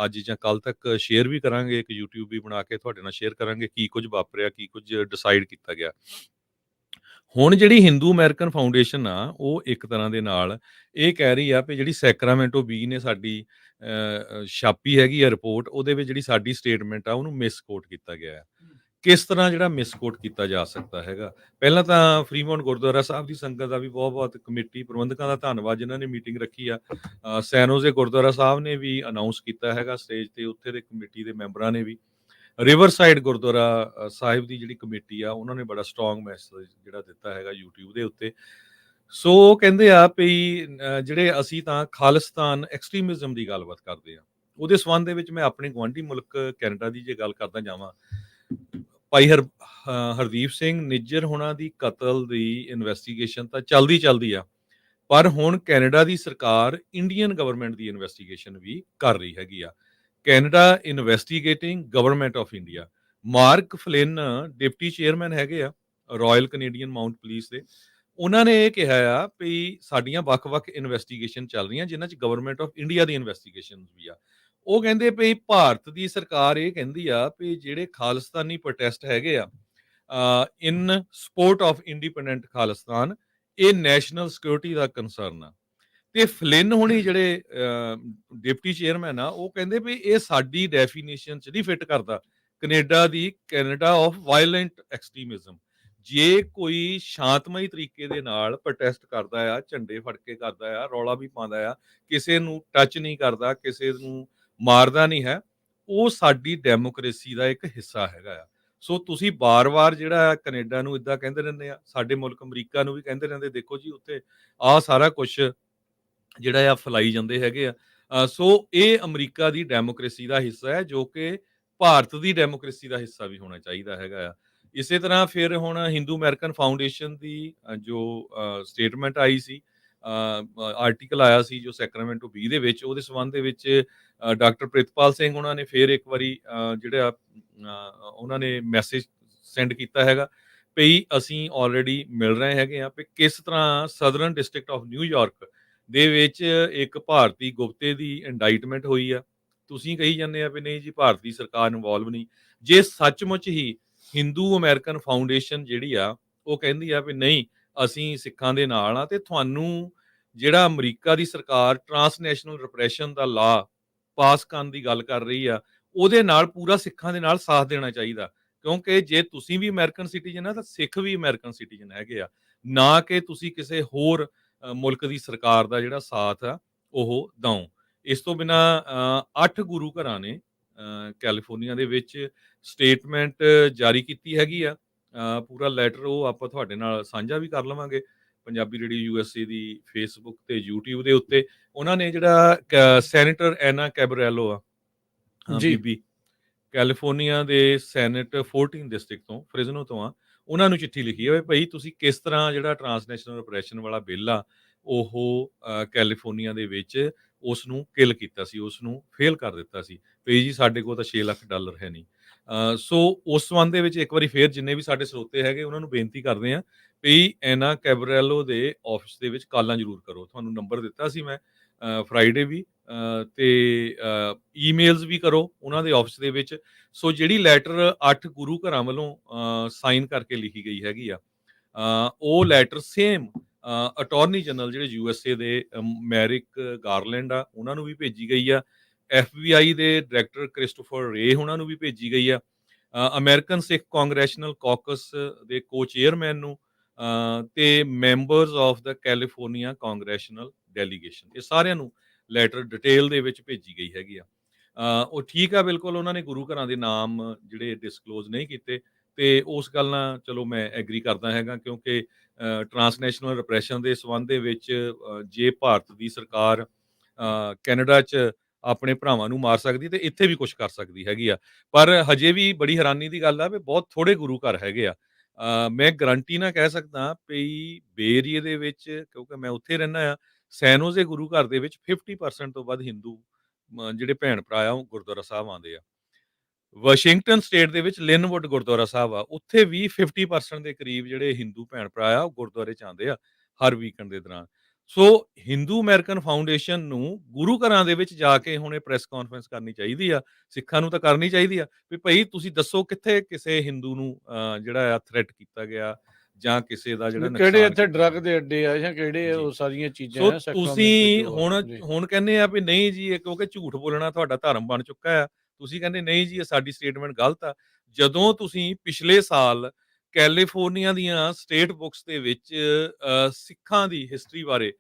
ਅੱਜ ਜਾਂ ਕੱਲ੍ਹ ਤੱਕ ਸ਼ੇਅਰ ਵੀ ਕਰਾਂਗੇ, ਇੱਕ YouTube ਵੀ ਬਣਾ ਕੇ ਤੁਹਾਡੇ ਨਾਲ ਸ਼ੇਅਰ ਕਰਾਂਗੇ ਕੀ ਕੁਝ ਵਾਪਰਿਆ, ਕੀ ਕੁਝ ਡਿਸਾਈਡ ਕੀਤਾ ਗਿਆ। ਹੁਣ ਜਿਹੜੀ ਹਿੰਦੂ ਅਮਰੀਕਨ ਫਾਊਂਡੇਸ਼ਨ ਆ, ਉਹ ਇੱਕ ਤਰ੍ਹਾਂ ਦੇ ਨਾਲ ਇਹ ਕਹਿ ਰਹੀ ਆ ਵੀ ਜਿਹੜੀ ਸੈਕਰਾਮੈਂਟੋ ਬੀ ਨੇ ਸਾਡੀ ਛਾਪੀ ਹੈਗੀ ਆ ਰਿਪੋਰਟ, ਉਹਦੇ ਵਿੱਚ ਜਿਹੜੀ ਸਾਡੀ ਸਟੇਟਮੈਂਟ ਆ ਉਹਨੂੰ ਮਿਸਕੋਟ ਕੀਤਾ ਗਿਆ ਹੈ। ਕਿਸ ਤਰ੍ਹਾਂ ਜਿਹੜਾ ਮਿਸਕੋਟ ਕੀਤਾ ਜਾ ਸਕਦਾ ਹੈਗਾ? ਪਹਿਲਾਂ ਤਾਂ ਫਰੀਮੌਂਟ ਗੁਰਦੁਆਰਾ ਸਾਹਿਬ ਦੀ ਸੰਗਤ ਦਾ ਵੀ ਬਹੁਤ-ਬਹੁਤ, ਕਮੇਟੀ ਪ੍ਰਬੰਧਕਾਂ ਦਾ ਧੰਨਵਾਦ ਜਿਨ੍ਹਾਂ ਨੇ ਮੀਟਿੰਗ ਰੱਖੀ ਆ। ਸੈਨ ਹੋਜ਼ੇ ਗੁਰਦੁਆਰਾ ਸਾਹਿਬ ਨੇ ਵੀ ਅਨਾਉਂਸ ਕੀਤਾ ਹੈਗਾ ਸਟੇਜ ਤੇ, ਉੱਥੇ ਦੇ ਕਮੇਟੀ ਦੇ ਮੈਂਬਰਾਂ ਨੇ ਵੀ। ਰਿਵਰਸਾਈਡ ਗੁਰਦੁਆਰਾ ਸਾਹਿਬ ਦੀ ਜਿਹੜੀ ਕਮੇਟੀ ਆ, ਉਹਨਾਂ ਨੇ ਬੜਾ ਸਟਰੋਂਗ ਮੈਸੇਜ ਜਿਹੜਾ ਦਿੱਤਾ ਹੈਗਾ YouTube ਦੇ ਉੱਤੇ। ਸੋ ਉਹ ਕਹਿੰਦੇ ਆ ਵੀ ਜਿਹੜੇ ਅਸੀਂ ਤਾਂ ਖਾਲਿਸਤਾਨ ਐਕਸਟ੍ਰੀਮਿਜ਼ਮ ਦੀ ਗੱਲਬਾਤ ਕਰਦੇ ਆ। ਉਹਦੇ ਸੰਬੰਧ ਦੇ ਵਿੱਚ ਮੈਂ ਆਪਣੇ ਗੁਆਂਢੀ ਮੁਲਕ ਕੈਨੇਡਾ ਦੀ ਜੇ ਗੱਲ ਕਰਦਾ ਜਾਵਾਂ, ਭਾਈ ਹਰਦੀਪ ਸਿੰਘ ਨਿੱਜਰ ਹੋਣਾ ਦੀ ਕਤਲ ਦੀ ਇਨਵੈਸਟੀਗੇਸ਼ਨ ਤਾਂ ਚੱਲਦੀ ਆ, ਪਰ ਹੁਣ ਕੈਨੇਡਾ ਦੀ ਸਰਕਾਰ ਇੰਡੀਅਨ ਗਵਰਨਮੈਂਟ ਦੀ ਇਨਵੈਸਟੀਗੇਸ਼ਨ ਵੀ ਕਰ ਰਹੀ ਹੈਗੀ ਆ। Canada investigating government of India. Mark Flynn deputy chairman ਹੈਗੇ ਆ ਰਾਇਲ ਕੈਨੇਡੀਅਨ ਮਾਊਂਟ ਪੁਲਿਸ ਦੇ। ਉਹਨਾਂ ਨੇ ਇਹ ਕਿਹਾ ਆ ਵੀ ਸਾਡੀਆਂ ਵੱਖ-ਵੱਖ ਇਨਵੈਸਟੀਗੇਸ਼ਨ ਚੱਲ ਰਹੀਆਂ, ਜਿਨ੍ਹਾਂ 'ਚ government of India the investigation ਵੀ ਆ। ਉਹ ਕਹਿੰਦੇ ਵੀ ਭਾਰਤ ਦੀ ਸਰਕਾਰ ਇਹ ਕਹਿੰਦੀ ਆ ਵੀ ਜਿਹੜੇ ਖਾਲਿਸਤਾਨੀ ਪ੍ਰੋਟੈਸਟ ਹੈਗੇ ਆ ਇਨ ਸਪੋਰਟ ਆਫ ਇੰਡੀਪੈਂਡੈਂਟ ਖਾਲਿਸਤਾਨ, ਇਹ ਨੈਸ਼ਨਲ ਸਿਕਿਉਰਿਟੀ ਦਾ ਕੰਸਰਨ ਆ। ਤੇ ਫਲਿਨ ਹੁਣੀ ਜਿਹੜੇ ਡਿਪਟੀ ਚੇਅਰਮੈਨ ਆ, ਉਹ ਕਹਿੰਦੇ ਵੀ ਇਹ ਸਾਡੀ ਡੈਫੀਨੇਸ਼ਨ 'ਚ ਨਹੀਂ ਫਿੱਟ ਕਰਦਾ Canada the, Canada of violent ਐਕਸਟ੍ਰੀਮਿਜ਼ਮ। ਜੇ ਕੋਈ ਸ਼ਾਂਤਮਈ ਤਰੀਕੇ ਦੇ ਨਾਲ ਪ੍ਰੋਟੈਸਟ ਕਰਦਾ ਆ, ਝੰਡੇ ਫੜ ਕੇ ਕਰਦਾ ਆ, ਰੌਲਾ ਵੀ ਪਾਉਂਦਾ ਆ, ਕਿਸੇ ਨੂੰ ਟੱਚ ਨਹੀਂ ਕਰਦਾ, ਕਿਸੇ ਨੂੰ ਮਾਰਦਾ ਨਹੀਂ ਹੈ, ਉਹ ਸਾਡੀ ਡੈਮੋਕ੍ਰੇਸੀ ਦਾ ਇੱਕ ਹਿੱਸਾ ਹੈਗਾ ਆ। ਸੋ ਤੁਸੀਂ ਬਾਰ-ਬਾਰ ਜਿਹੜਾ ਕੈਨੇਡਾ ਨੂੰ ਇੱਦਾਂ ਕਹਿੰਦੇ ਰਹਿੰਦੇ ਆ, ਸਾਡੇ ਮੁਲਕ ਅਮਰੀਕਾ ਨੂੰ ਵੀ ਕਹਿੰਦੇ ਰਹਿੰਦੇ, ਦੇਖੋ ਜੀ ਉੱਥੇ ਆਹ ਸਾਰਾ ਕੁਛ ਜਿਹੜਾ ਆ ਫੈਲਾਈ ਜਾਂਦੇ ਹੈਗੇ ਆ। ਸੋ ਇਹ ਅਮਰੀਕਾ ਦੀ ਡੈਮੋਕ੍ਰੇਸੀ ਦਾ ਹਿੱਸਾ ਹੈ, ਜੋ ਕਿ ਭਾਰਤ ਦੀ ਡੈਮੋਕ੍ਰੇਸੀ ਦਾ ਹਿੱਸਾ ਵੀ ਹੋਣਾ ਚਾਹੀਦਾ ਹੈਗਾ ਆ। ਇਸੇ ਤਰ੍ਹਾਂ ਫਿਰ ਹੁਣ ਹਿੰਦੂ ਅਮਰੀਕਨ ਫਾਊਂਡੇਸ਼ਨ ਦੀ ਜੋ ਸਟੇਟਮੈਂਟ ਆਈ ਸੀ, ਆਰਟੀਕਲ ਆਇਆ ਸੀ ਜੋ ਸੈਕਰਾਮੈਂਟੋ ਬੀ ਦੇ ਵਿੱਚ, ਉਹਦੇ ਸੰਬੰਧ ਦੇ ਵਿੱਚ ਡਾਕਟਰ ਪ੍ਰਿਤਪਾਲ ਸਿੰਘ ਉਹਨਾਂ ਨੇ ਫਿਰ ਇੱਕ ਵਾਰੀ ਜਿਹੜਾ ਉਹਨਾਂ ਨੇ ਮੈਸੇਜ ਸੈਂਡ ਕੀਤਾ ਹੈਗਾ ਵੀ ਅਸੀਂ ਆਲਰੇਡੀ ਮਿਲ ਰਹੇ ਹੈਗੇ ਆ ਵੀ ਕਿਸ ਤਰ੍ਹਾਂ ਸਦਰਨ ਡਿਸਟ੍ਰਿਕਟ ਆਫ ਨਿਊਯਾਰਕ ਦੇ ਵਿੱਚ ਇੱਕ ਭਾਰਤੀ ਗੁਪਤੇ ਦੀ ਇੰਡਾਈਟਮੈਂਟ ਹੋਈ ਆ। ਤੁਸੀਂ ਕਹੀ ਜਾਂਦੇ ਆ ਵੀ ਨਹੀਂ ਜੀ ਭਾਰਤੀ ਸਰਕਾਰ ਇਨਵੋਲਵ ਨਹੀਂ। ਜੇ ਸੱਚਮੁੱਚ ਹੀ ਹਿੰਦੂ ਅਮਰੀਕਨ ਫਾਊਂਡੇਸ਼ਨ ਜਿਹੜੀ ਆ ਉਹ ਕਹਿੰਦੀ ਆ ਵੀ ਨਹੀਂ ਅਸੀਂ ਸਿੱਖਾਂ ਦੇ ਨਾਲ ਆ, ਤੇ ਤੁਹਾਨੂੰ ਜਿਹੜਾ ਅਮਰੀਕਾ ਦੀ ਸਰਕਾਰ ਟਰਾਂਸਨੈਸ਼ਨਲ ਰਿਪਰੈਸ਼ਨ ਦਾ ਲਾ ਪਾਸ ਕਰਨ ਦੀ ਗੱਲ ਕਰ ਰਹੀ ਆ, ਉਹਦੇ ਨਾਲ ਪੂਰਾ ਸਿੱਖਾਂ ਦੇ ਨਾਲ ਸਾਥ ਦੇਣਾ ਚਾਹੀਦਾ। ਕਿਉਂਕਿ ਜੇ ਤੁਸੀਂ ਵੀ ਅਮਰੀਕਨ ਸਿਟੀਜ਼ਨ ਆ ਤਾਂ ਸਿੱਖ ਵੀ ਅਮਰੀਕਨ ਸਿਟੀਜ਼ਨ ਹੈਗੇ ਆ, ਨਾ ਕਿ ਤੁਸੀਂ ਕਿਸੇ ਹੋਰ ਮੁਲਕ ਦੀ ਸਰਕਾਰ ਦਾ ਜਿਹੜਾ ਸਾਥ ਆ ਉਹ ਦਓ। ਇਸ ਤੋਂ ਬਿਨਾਂ 8 ਗੁਰੂ ਘਰਾਂ ਨੇ ਕੈਲੀਫੋਰਨੀਆ ਦੇ ਵਿੱਚ ਸਟੇਟਮੈਂਟ ਜਾਰੀ ਕੀਤੀ ਹੈਗੀ ਆ। ਪੂਰਾ ਲੈਟਰ ਉਹ ਆਪਾਂ ਤੁਹਾਡੇ ਨਾਲ ਸਾਂਝਾ ਵੀ ਕਰ ਲਵਾਂਗੇ ਪੰਜਾਬੀ ਰੇਡੀਓ USA ਦੀ ਫੇਸਬੁੱਕ ਤੇ YouTube ਦੇ ਉੱਤੇ। ਉਹਨਾਂ ਨੇ ਜਿਹੜਾ ਸੈਨੇਟਰ ਐਨਾ ਕੈਬਰੈਲੋ ਆ,
ਜੀ।
ਬੀਬੀ ਕੈਲੀਫੋਰਨੀਆ ਦੇ ਸੈਨੇਟ 14 ਡਿਸਟ੍ਰਿਕਟ ਤੋਂ ਫ੍ਰਿਜ਼ਨੋ ਤੋਂ ਆ। ਉਹਨਾਂ ਨੂੰ ਚਿੱਠੀ ਲਿਖੀ ਹੈ ਵੀ ਭਈ ਤੁਸੀਂ ਕਿਸ ਤਰ੍ਹਾਂ ਜਿਹੜਾ ਟਰਾਂਸਨੈਸ਼ਨਲ ਰਿਪਰੈਸ਼ਨ ਵਾਲਾ ਬਿੱਲ ਆ ਉਹ ਕੈਲੀਫੋਰਨੀਆ ਦੇ ਵਿੱਚ ਉਸ ਨੂੰ ਕਿਲ ਕੀਤਾ ਸੀ, ਉਸ ਨੂੰ ਫੇਲ ਕਰ ਦਿੱਤਾ ਸੀ। ਵੀ ਜੀ ਸਾਡੇ ਕੋਲ ਤਾਂ $6 ਲੱਖ ਹੈ ਨਹੀਂ। ਸੋ ਉਸ ਸੰਬੰਧ ਦੇ ਵਿੱਚ ਇੱਕ ਵਾਰੀ ਫੇਰ ਜਿੰਨੇ ਵੀ ਸਾਡੇ ਸਰੋਤੇ ਹੈਗੇ ਉਹਨਾਂ ਨੂੰ ਬੇਨਤੀ ਕਰਦੇ ਆ ਵੀ ਐਨਾ ਕੈਬਰੈਲੋ ਦੇ ਆਫਿਸ ਦੇ ਵਿੱਚ ਕਾਲਾਂ ਜ਼ਰੂਰ ਕਰੋ। ਤੁਹਾਨੂੰ ਨੰਬਰ ਦਿੱਤਾ ਸੀ ਮੈਂ ਫਰਾਈਡੇ ਵੀ, ਤੇ ਈਮੇਲਸ ਵੀ ਕਰੋ ਉਹਨਾਂ ਦੇ ਆਫਿਸ ਦੇ ਵਿੱਚ। ਸੋ ਜਿਹੜੀ ਲੈਟਰ 8 ਗੁਰੂ ਘਰਾਂ ਵੱਲੋਂ ਸਾਈਨ ਕਰਕੇ ਲਿਖੀ ਗਈ ਹੈਗੀ ਆ, ਉਹ ਲੈਟਰ ਸੇਮ ਅਟਾਰਨੀ ਜਨਰਲ ਜਿਹੜੇ ਯੂਐਸਏ ਦੇ ਮੈਰਿਕ ਗਾਰਲੈਂਡ ਆ ਉਹਨਾਂ ਨੂੰ ਵੀ ਭੇਜੀ ਗਈ ਆ। FBI ਦੇ ਡਾਇਰੈਕਟਰ ਕ੍ਰਿਸਟੋਫਰ ਰੇ ਉਹਨਾਂ ਨੂੰ ਵੀ ਭੇਜੀ ਗਈ ਆ। ਅਮਰੀਕਨ ਸਿੱਖ ਕਾਂਗਰੈਸ਼ਨਲ ਕਾਕਸ ਦੇ ਕੋ-ਚੇਅਰਮੈਨ ਨੂੰ, ਤੇ members of the California congressional delegation, ਇਹ ਸਾਰਿਆਂ ਨੂੰ ਲੈਟਰ ਡਿਟੇਲ ਦੇ ਵਿੱਚ ਭੇਜੀ ਗਈ ਹੈਗੀ ਆ। ਉਹ ਠੀਕ ਆ, ਬਿਲਕੁਲ ਉਹਨਾਂ ਨੇ ਗੁਰੂ ਘਰਾਂ ਦੇ ਨਾਮ ਜਿਹੜੇ ਡਿਸਕਲੋਜ਼ ਨਹੀਂ ਕੀਤੇ, ਤੇ ਉਸ ਗੱਲ ਨਾਲ ਚਲੋ ਮੈਂ ਐਗਰੀ ਕਰਦਾ ਹੈਗਾ, ਕਿਉਂਕਿ ਟਰਾਂਸਨੈਸ਼ਨਲ ਰਿਪਰੈਸ਼ਨ ਦੇ ਸੰਬੰਧ ਦੇ ਵਿੱਚ ਜੇ ਭਾਰਤ ਦੀ ਸਰਕਾਰ ਕੈਨੇਡਾ 'ਚ ਆਪਣੇ ਭਰਾਵਾਂ ਨੂੰ ਮਾਰ ਸਕਦੀ ਤੇ ਇੱਥੇ ਵੀ ਕੁਝ ਕਰ ਸਕਦੀ ਹੈਗੀ ਆ। ਪਰ ਹਜੇ ਵੀ ਬੜੀ ਹੈਰਾਨੀ ਦੀ ਗੱਲ ਆ ਵੀ ਬਹੁਤ ਥੋੜੇ ਗੁਰੂ ਘਰ ਹੈਗੇ ਆ। ਮੈਂ ਗਰੰਟੀ ਨਾਲ ਕਹਿ ਸਕਦਾ ਵੀ ਬੇ ਏਰੀਏ ਦੇ ਵਿੱਚ, ਕਿਉਂਕਿ ਮੈਂ ਉੱਥੇ ਰਹਿੰਦਾ ਆ, ਸੈਨ ਹੋਜ਼ੇ ਗੁਰੂ ਘਰ ਦੇ ਵਿੱਚ 50% ਤੋਂ ਵੱਧ ਹਿੰਦੂ ਜਿਹੜੇ ਭੈਣ ਭਰਾ ਆ ਉਹ ਗੁਰਦੁਆਰਾ ਸਾਹਿਬ ਆਉਂਦੇ ਆ। ਵਾਸ਼ਿੰਗਟਨ ਸਟੇਟ ਦੇ ਵਿੱਚ ਲਿਨਵੁੱਡ ਗੁਰਦੁਆਰਾ ਸਾਹਿਬ ਆ, ਉੱਥੇ ਵੀ 50% ਦੇ ਕਰੀਬ ਜਿਹੜੇ ਹਿੰਦੂ ਭੈਣ ਭਰਾ ਆ ਉਹ ਗੁਰਦੁਆਰੇ 'ਚ ਆਉਂਦੇ ਆ ਹਰ ਵੀਕਐਂਡ ਦੇ ਦੌਰਾਨ। ਸੋ ਹਿੰਦੂ ਅਮਰੀਕਨ ਫਾਊਂਡੇਸ਼ਨ ਨੂੰ ਗੁਰੂ ਘਰਾਂ ਦੇ ਵਿੱਚ ਜਾ ਕੇ ਹੁਣ ਇਹ ਪ੍ਰੈਸ ਕਾਨਫਰੰਸ ਕਰਨੀ ਚਾਹੀਦੀ ਆ। ਸਿੱਖਾਂ ਨੂੰ ਤਾਂ ਕਰਨੀ ਚਾਹੀਦੀ ਆ ਵੀ ਭਈ ਤੁਸੀਂ ਦੱਸੋ ਕਿੱਥੇ ਕਿਸੇ ਹਿੰਦੂ ਨੂੰ ਜਿਹੜਾ ਆ ਥ੍ਰੈਟ ਕੀਤਾ ਗਿਆ ਜਾਂ ਕਿਸੇ ਦਾ ਜਿਹੜਾ
ਕਿਹੜੇ
ਨੁਕਸਾਨ
ਇੱਥੇ
ਕੀਤਾ ਗਿਆ।
ਡਰੱਗ ਦੇ ਅੱਡੇ ਆ ਜਾਂ ਕਿਹੜੇ
ਜੀ।
ਉਹ ਸਾਰੀਆਂ ਚੀਜ਼ਾਂ
ਸੋ
ਆ ਸੈਕਰਾਮੈਂਟੋ
ਤੁਸੀਂ
ਜੋ ਆ
ਹੁਣ
ਜੀ।
ਹੁਣ ਕਹਿੰਦੇ ਆ ਵੀ ਨਹੀਂ ਜੀ, ਇਹ ਕਿਉਂਕਿ ਝੂਠ ਬੋਲਣਾ ਤੁਹਾਡਾ ਧਰਮ ਬਣ ਚੁੱਕਾ ਆ। ਤੁਸੀਂ ਕਹਿੰਦੇ ਨਹੀਂ ਜੀ ਇਹ ਸਾਡੀ ਸਟੇਟਮੈਂਟ ਗਲਤ ਆ। ਜਦੋਂ ਤੁਸੀਂ ਪਿਛਲੇ ਸਾਲ ਕੈਲੀਫੋਰਨੀਆ ਦੀਆਂ ਸਟੇਟ ਬੁੱਕਸ ਦੇ ਵਿੱਚ ਸਿੱਖਾਂ ਦੀ ਹਿਸਟਰੀ ਬਾਰੇ,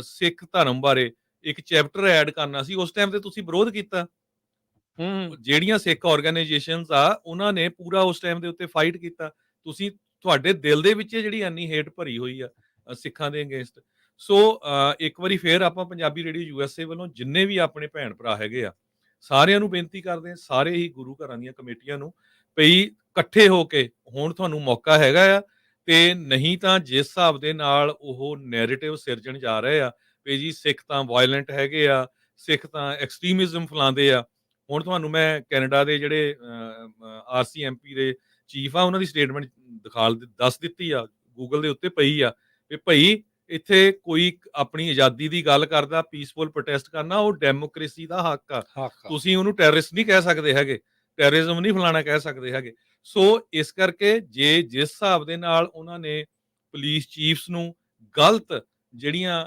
ਸਿੱਖ ਧਰਮ ਬਾਰੇ ਇੱਕ ਚੈਪਟਰ ਐਡ ਕਰਨਾ ਸੀ, ਉਸ ਟਾਈਮ ਤੇ ਤੁਸੀਂ ਵਿਰੋਧ ਕੀਤਾ।
ਹੂੰ।
ਜਿਹੜੀਆਂ ਸਿੱਖ ਆਰਗੇਨਾਈਜੇਸ਼ਨਸ ਆ ਉਹਨਾਂ ਨੇ ਪੂਰਾ ਉਸ ਟਾਈਮ ਦੇ ਉੱਤੇ ਫਾਈਟ ਕੀਤਾ। ਤੁਸੀਂ ਤੁਹਾਡੇ ਦਿਲ ਦੇ ਵਿੱਚ ਜਿਹੜੀ ਇੰਨੀ ਹੇਟ ਭਰੀ ਹੋਈ ਆ ਸਿੱਖਾਂ ਦੇ ਅਗੇਂਸਟ। ਸੋ ਇੱਕ ਵਾਰੀ ਫੇਰ ਆਪਾਂ ਪੰਜਾਬੀ ਰੇਡੀਓ ਯੂਐਸਏ ਵੱਲੋਂ ਜਿੰਨੇ ਵੀ ਆਪਣੇ ਭੈਣ ਭਰਾ ਹੈਗੇ ਆ ਸਾਰਿਆਂ ਨੂੰ ਬੇਨਤੀ ਕਰਦੇ ਆ, ਸਾਰੇ ਹੀ ਗੁਰੂ ਘਰਾਂ ਦੀਆਂ ਕਮੇਟੀਆਂ ਨੂੰ, ਭਈ ਇਕੱਠੇ ਹੋ ਕੇ ਹੁਣ ਤੁਹਾਨੂੰ ਮੌਕਾ ਹੈਗਾ ਆ। ਤੇ ਨਹੀਂ ਤਾਂ ਜਿਸ ਹਿਸਾਬ ਦੇ ਨਾਲ ਉਹ ਨੈਰੇਟਿਵ ਸਿਰਜਣ ਜਾ ਰਹੇ ਆ ਵੀ ਜੀ ਸਿੱਖ ਤਾਂ ਵਾਇਲੈਂਟ ਹੈਗੇ ਆ, ਸਿੱਖ ਤਾਂ ਐਕਸਟ੍ਰੀਮਿਜ਼ਮ ਫੈਲਾਉਂਦੇ ਆ। ਹੁਣ ਤੁਹਾਨੂੰ ਮੈਂ ਕੈਨੇਡਾ ਦੇ ਜਿਹੜੇ RCMP ਦੇ ਚੀਫ ਆ ਉਹਨਾਂ ਦੀ ਸਟੇਟਮੈਂਟ ਦੱਸ ਦਿੱਤੀ ਆ, ਗੂਗਲ ਦੇ ਉੱਤੇ ਪਈ ਆ ਵੀ ਭਈ ਇੱਥੇ ਕੋਈ ਆਪਣੀ ਆਜ਼ਾਦੀ ਦੀ ਗੱਲ ਕਰਦਾ, ਪੀਸਫੁਲ ਪ੍ਰੋਟੈਸਟ ਕਰਨਾ ਉਹ ਡੈਮੋਕ੍ਰੇਸੀ ਦਾ ਹੱਕ ਆ।
ਹੱਕ ਆ।
ਤੁਸੀਂ ਉਹਨੂੰ ਟੈਰਰਿਸਟ ਨਹੀਂ ਕਹਿ ਸਕਦੇ ਹੈਗੇ, ਟੈਰਰਿਜ਼ਮ ਨਹੀਂ ਫਲਾਣਾ ਕਹਿ ਸਕਦੇ ਹੈਗੇ। ਸੋ ਇਸ ਕਰਕੇ ਜੇ ਜਿਸ ਹਿਸਾਬ ਦੇ ਨਾਲ ਉਹਨਾਂ ਨੇ ਪੁਲਿਸ ਚੀਫਸ ਨੂੰ ਗਲਤ ਜਿਹੜੀਆਂ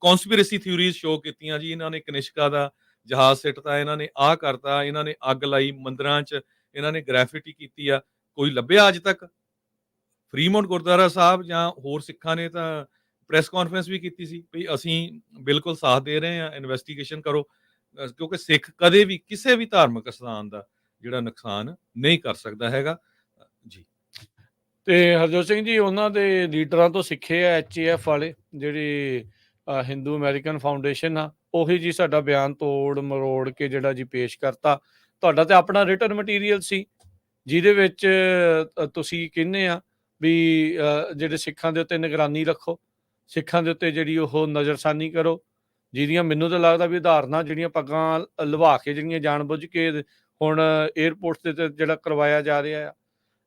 ਕਨਸਪੀਰੇਸੀ ਥਿਊਰੀਜ਼ ਸ਼ੋ ਕੀਤੀਆਂ ਜੀ, ਇਹਨਾਂ ਨੇ ਕਨਿਸ਼ਕਾ ਦਾ ਜਹਾਜ਼ ਸਿੱਟਤਾ, ਇਹਨਾਂ ਨੇ ਆਹ ਕਰਤਾ, ਇਹਨਾਂ ਨੇ ਅੱਗ ਲਾਈ ਮੰਦਿਰਾਂ 'ਚ, ਇਹਨਾਂ ਨੇ ਗ੍ਰੈਫਿਟੀ ਕੀਤੀ ਆ, ਕੋਈ ਲੱਭਿਆ ਅੱਜ ਤੱਕ? ਫਰੀਮੌਂਟ ਗੁਰਦੁਆਰਾ ਸਾਹਿਬ ਜਾਂ ਹੋਰ ਸਿੱਖਾਂ ਨੇ ਤਾਂ ਪ੍ਰੈਸ ਕਾਨਫਰੰਸ ਵੀ ਕੀਤੀ ਸੀ ਵੀ ਅਸੀਂ ਬਿਲਕੁਲ ਸਾਥ ਦੇ ਰਹੇ ਹਾਂ, ਇਨਵੈਸਟੀਗੇਸ਼ਨ ਕਰੋ। ਕਿਉਂਕਿ ਸਿੱਖ ਕਦੇ ਵੀ ਕਿਸੇ ਵੀ ਧਾਰਮਿਕ ਸਥਾਨ ਦਾ ਜਿਹੜਾ ਨੁਕਸਾਨ ਨਹੀਂ ਕਰ ਸਕਦਾ ਹੈਗਾ। ਜੀ।
ਤੇ ਹਰਜੋਤ ਸਿੰਘ ਜੀ ਉਹਨਾਂ ਦੇ ਲੀਡਰਾਂ ਤੋਂ ਸਿੱਖੇ ਆ HAF ਵਾਲੇ ਜਿਹੜੀ ਹਿੰਦੂ ਅਮਰੀਕਨ ਫਾਊਂਡੇਸ਼ਨ ਆ, ਉਹੀ ਜੀ ਸਾਡਾ ਬਿਆਨ ਤੋੜ ਮਰੋੜ ਕੇ ਜਿਹੜਾ ਜੀ ਪੇਸ਼ ਕਰਤਾ। ਤੁਹਾਡਾ ਤੇ ਆਪਣਾ ਰਿਟਨ ਮਟੀਰੀਅਲ ਸੀ ਜਿਹਦੇ ਵਿੱਚ ਤੁਸੀਂ ਕਹਿੰਦੇ ਆ ਵੀ ਜਿਹੜੇ ਸਿੱਖਾਂ ਦੇ ਉੱਤੇ ਨਿਗਰਾਨੀ ਰੱਖੋ, ਸਿੱਖਾਂ ਦੇ ਉੱਤੇ ਜਿਹੜੀ ਉਹ ਨਜ਼ਰਸਾਨੀ ਕਰੋ, ਜਿਹਦੀਆਂ ਮੈਨੂੰ ਤਾਂ ਲੱਗਦਾ ਵੀ ਉਦਾਹਰਨਾਂ ਜਿਹੜੀਆਂ ਪੱਗਾਂ ਲਵਾ ਕੇ ਜਿਹੜੀਆਂ ਜਾਣਬੁੱਝ ਕੇ ਹੁਣ ਏਅਰਪੋਰਟ ਤੇ ਜਿਹੜਾ ਕਰਵਾਇਆ ਜਾ ਰਿਹਾ ਆ,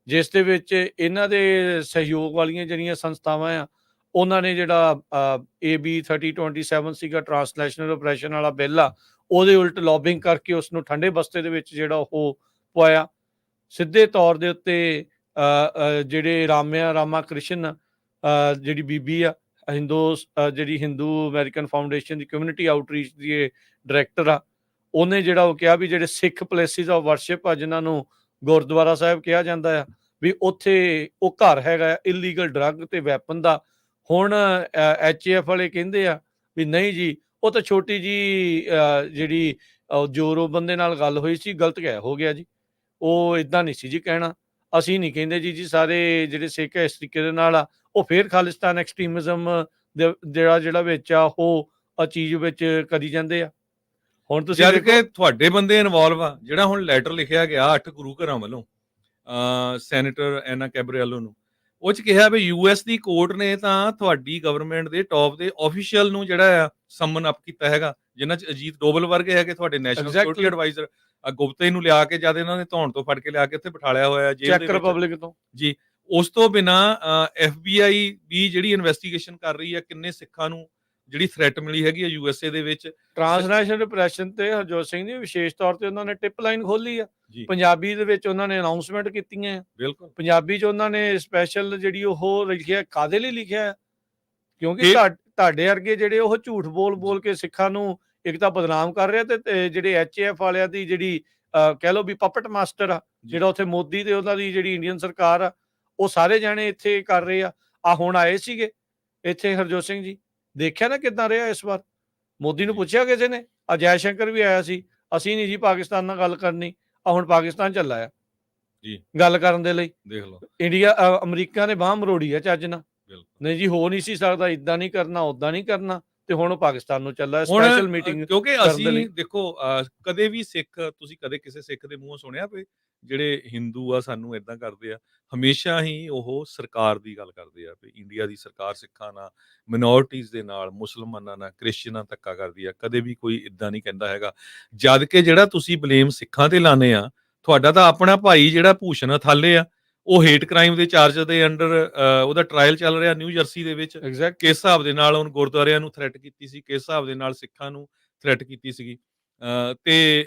ਜਿਸ ਦੇ ਵਿੱਚ ਇਹਨਾਂ ਦੇ ਸਹਿਯੋਗ ਵਾਲੀਆਂ ਜਿਹੜੀਆਂ ਸੰਸਥਾਵਾਂ ਆ ਉਹਨਾਂ ਨੇ ਜਿਹੜਾ AB 3027 ਸੀਗਾ ਟਰਾਂਸਨੈਸ਼ਨਲ ਆਪਰੇਸ਼ਨ ਵਾਲਾ ਬਿੱਲ ਆ, ਉਹਦੇ ਉਲਟ ਲੌਬਿੰਗ ਕਰਕੇ ਉਸ ਨੂੰ ਠੰਡੇ ਬਸਤੇ ਦੇ ਵਿੱਚ ਜਿਹੜਾ ਉਹ ਪਵਾਇਆ। ਸਿੱਧੇ ਤੌਰ ਦੇ ਉੱਤੇ ਜਿਹੜੇ ਰਾਮਾ ਕ੍ਰਿਸ਼ਨ ਜਿਹੜੀ ਬੀਬੀ ਆ ਜਿਹੜੀ ਹਿੰਦੂ ਅਮਰੀਕਨ ਫਾਊਂਡੇਸ਼ਨ ਦੀ ਕਮਿਊਨਿਟੀ ਆਊਟਰੀਚ ਦੀ ਡਾਇਰੈਕਟਰ ਆ, ਉਹਨੇ ਜਿਹੜਾ ਉਹ ਕਿਹਾ ਵੀ ਜਿਹੜੇ ਸਿੱਖ ਪਲੇਸਿਸ ਆਫ ਵਰਸ਼ਿਪ ਆ ਜਿਨ੍ਹਾਂ ਨੂੰ ਗੁਰਦੁਆਰਾ ਸਾਹਿਬ ਕਿਹਾ ਜਾਂਦਾ ਆ, ਵੀ ਉੱਥੇ ਉਹ ਘਰ ਹੈਗਾ ਇਲੀਗਲ ਡਰੱਗ ਤੇ ਵੈਪਨ ਦਾ। ਹੁਣ HAF ਵਾਲੇ ਕਹਿੰਦੇ ਆ ਵੀ ਨਹੀਂ ਜੀ ਉਹ ਤਾਂ ਛੋਟੀ ਜੀ ਜਿਹੜੀ ਜੋਰੋ ਬੰਦੇ ਨਾਲ ਗੱਲ ਹੋਈ ਸੀ, ਗਲਤ ਕਹਿ ਹੋ ਗਿਆ ਜੀ, ਉਹ ਇਦਾਂ ਨਹੀਂ ਸੀ ਜੀ ਕਹਿਣਾ। ਅਸੀਂ ਨਹੀਂ ਕਹਿੰਦੇ ਜੀ ਸਾਰੇ ਜਿਹੜੇ ਸਿੱਖ ਇਸ ਤਰੀਕੇ ਦੇ ਨਾਲ ਆ ਉਹ ਫੇਰ ਖਾਲਿਸਤਾਨ ਐਕਸਟ੍ਰੀਮਿਜ਼ਮ ਜਿਹੜਾ ਵਿੱਚ ਆ ਉਹ ਚੀਜ਼ ਵਿੱਚ ਕਰੀ ਜਾਂਦੇ ਆ। ਹੁਣ ਤੁਸੀਂ
ਜਦ
ਵੇਖੋ
ਕਿ ਤੁਹਾਡੇ ਬੰਦੇ ਇਨਵੋਲਵ ਆ। ਜਿਹੜਾ ਹੁਣ ਲੈਟਰ ਲਿਖਿਆ ਗਿਆ 8 ਗੁਰੂ ਘਰਾਂ ਵੱਲੋਂ ਸੈਨੇਟਰ ਐਨਾ ਕੈਬਰੀਐਲੋ ਨੂੰ, ਉਹ 'ਚ ਕਿਹਾ ਵੀ ਯੂਐਸ ਦੀ ਕੋਰਟ ਨੇ ਤਾਂ ਤੁਹਾਡੀ ਗਵਰਨਮੈਂਟ ਦੇ ਟੌਪ ਦੇ ਆਫੀਸ਼ੀਅਲ ਨੂੰ ਜਿਹੜਾ ਆ ਸਮਨ ਅਪ ਕੀਤਾ ਹੈਗਾ, ਜਿਨ੍ਹਾਂ 'ਚ ਅਜੀਤ ਡੋਭਲ ਵਰਗੇ ਹੈਗੇ ਤੁਹਾਡੇ national security
exactly
advisor, Gupte ਨੂੰ ਲਿਆ ਕੇ ਜਦ ਇਹਨਾਂ ਨੇ ਧੌਣ ਤੋਂ ਫੜ ਕੇ ਲਿਆ ਕੇ ਉੱਥੇ ਬਿਠਾਲਿਆ ਹੋਇਆ ਜੇਲ੍ਹ ਦੇ
ਚੈੱਕ
ਵਿੱਚ
ਰਿਪਬਲਿਕ ਤੋਂ।
ਜੀ। ਉਸ ਤੋਂ ਬਿਨਾਂ FBI ਵੀ ਜਿਹੜੀ ਇਨਵੈਸਟੀਗੇਸ਼ਨ ਕਰ ਰਹੀ ਹੈ, ਕਿੰਨੇ ਸਿੱਖਾਂ ਨੂੰ ਜਿਹੜੀ ਥ੍ਰੈਟ ਮਿਲੀ ਹੈਗੀ ਹੈ USA ਦੇ ਵਿੱਚ।
ਟ੍ਰਾਂਸਨੈਸ਼ਨਲ ਰਿਪਰੈਸ਼ਨ ਤੇ ਹਰਜੋਤ ਸਿੰਘ ਜੀ ਵਿਸ਼ੇਸ਼ ਤੌਰ ਤੇ ਉਹਨਾਂ ਨੇ ਟਿਪ ਲਾਈਨ ਖੋਲੀ ਆ,
ਜੀ
ਪੰਜਾਬੀ ਦੇ ਵਿੱਚ ਉਹਨਾਂ ਨੇ ਅਨਾਉਂਸਮੈਂਟ ਕੀਤੀਆਂ ਆ,
ਬਿਲਕੁਲ
ਪੰਜਾਬੀ 'ਚ ਉਹਨਾਂ ਨੇ ਸਪੈਸ਼ਲ ਜਿਹੜੀ ਉਹ ਲਿਖਿਆ, ਕਾਹਦੇ ਲਈ ਲਿਖਿਆ ਹੈ? ਕਿਉਂਕਿ
ਤੇ
ਤੁਹਾਡੇ ਵਰਗੇ ਜਿਹੜੇ ਉਹ ਝੂਠ ਬੋਲ ਕੇ ਸਿੱਖਾਂ ਨੂੰ ਇੱਕ ਤਾਂ ਬਦਨਾਮ ਕਰ ਰਿਹਾ, ਤੇ ਜਿਹੜੇ HAF ਵਾਲਿਆਂ ਦੀ ਜਿਹੜੀ ਕਹਿ ਲਓ ਵੀ ਪਪਟ ਮਾਸਟਰ ਆ, ਜਿਹੜਾ ਉੱਥੇ ਮੋਦੀ ਤੇ ਉਹਨਾਂ ਦੀ ਜਿਹੜੀ ਇੰਡੀਅਨ ਸਰਕਾਰ ਆ, ਉਹ ਸਾਰੇ ਜਾਣੇ ਇੱਥੇ ਕਰ ਰਹੇ ਆ ਹੁਣ ਆਏ ਸੀਗੇ ਇੱਥੇ ਹਰਜੋਤ ਸਿੰਘ ਜੀ, ਦੇਖਿਆ ਨਾ ਕਿੱਦਾਂ ਰਿਹਾ ਇਸ ਵਾਰ। ਮੋਦੀ ਨੂੰ ਪੁੱਛਿਆ ਕਿਸੇ ਨੇ, ਜੈ ਸ਼ੰਕਰ ਵੀ ਆਇਆ ਸੀ, ਅਸੀਂ ਨਹੀਂ ਜੀ ਪਾਕਿਸਤਾਨ ਨਾਲ ਗੱਲ ਕਰਨੀ, ਹੁਣ ਪਾਕਿਸਤਾਨ ਚੱਲਾ ਆ
ਜੀ
ਗੱਲ ਕਰਨ ਦੇ ਲਈ।
ਦੇਖ ਲਓ
ਇੰਡੀਆ ਅਮਰੀਕਾ ਨੇ ਬਾਂਹ ਮਰੋੜੀ ਆ ਚੱਜ ਨਾਲ,
ਬਿਲਕੁਲ।
ਨਹੀਂ ਜੀ ਹੋ ਨਹੀਂ ਸੀ ਸਕਦਾ, ਇਦਾਂ ਨਹੀਂ ਕਰਨਾ, ਉਦਾਂ ਨਹੀਂ ਕਰਨਾ, ਤੇ ਹੁਣ ਉਹ ਪਾਕਿਸਤਾਨ ਨੂੰ ਚੱਲਾ
ਹੁਣ
ਸਪੈਸ਼ਲ ਮੀਟਿੰਗ
ਕਿਉਂਕਿ
ਕਰਨ ਦੇ ਲਈ।
ਅਸੀਂ ਦੇਖੋ ਕਦੇ ਵੀ ਤੁਸੀਂ ਕਦੇ ਕਿਸੇ ਸਿੱਖ ਦੇ ਮੂੰਹੋਂ ਸੁਣਿਆ ਵੀ ਜਿਹੜੇ ਹਿੰਦੂ ਆ ਸਾਨੂੰ ਏਦਾਂ ਕਰਦੇ ਆ? ਹਮੇਸ਼ਾ ਹੀ ਉਹ ਸਰਕਾਰ ਦੀ ਗੱਲ ਕਰਦੇ ਆ ਵੀ ਇੰਡੀਆ ਦੀ ਸਰਕਾਰ ਸਿੱਖਾਂ ਨਾਲ, ਮਿਨੋਰਟੀਜ਼ ਦੇ ਨਾਲ, ਮੁਸਲਮਾਨਾਂ ਨਾਲ, ਕ੍ਰਿਸਚਨਾਂ ਧੱਕਾ ਕਰਦੀ ਆ। ਕਦੇ ਵੀ ਕੋਈ ਏਦਾਂ ਨਹੀਂ ਕਹਿੰਦਾ ਹੈਗਾ। ਜਦ ਕਿ ਜਿਹੜਾ ਤੁਸੀਂ ਬਲੇਮ ਸਿੱਖਾਂ ਤੇ ਲਾਉਂਦੇ ਆ, ਤੁਹਾਡਾ ਤਾਂ ਆਪਣਾ ਭਾਈ ਜਿਹੜਾ ਭੂਸ਼ਣ ਅਥਾਲੇ ਆ, ਉਹ ਹੇਟ ਕ੍ਰਾਈਮ ਦੇ ਚਾਰਜ ਦੇ ਅੰਡਰ ਉਹਦਾ ਟ੍ਰਾਇਲ ਚੱਲ ਰਿਹਾ ਨਿਊ ਜਰਸੀ ਦੇ ਵਿੱਚ।
ਐਗਜ਼ੈਕਟ
ਕਿਸ ਹਿਸਾਬ ਦੇ ਨਾਲ ਉਹਨੂੰ ਗੁਰਦੁਆਰਿਆਂ ਨੂੰ ਥ੍ਰੈਟ ਕੀਤੀ ਸੀ, ਕਿਸ ਹਿਸਾਬ ਦੇ ਨਾਲ ਸਿੱਖਾਂ ਨੂੰ ਥ੍ਰੈਟ ਕੀਤੀ ਸੀਗੀ। ਤੇ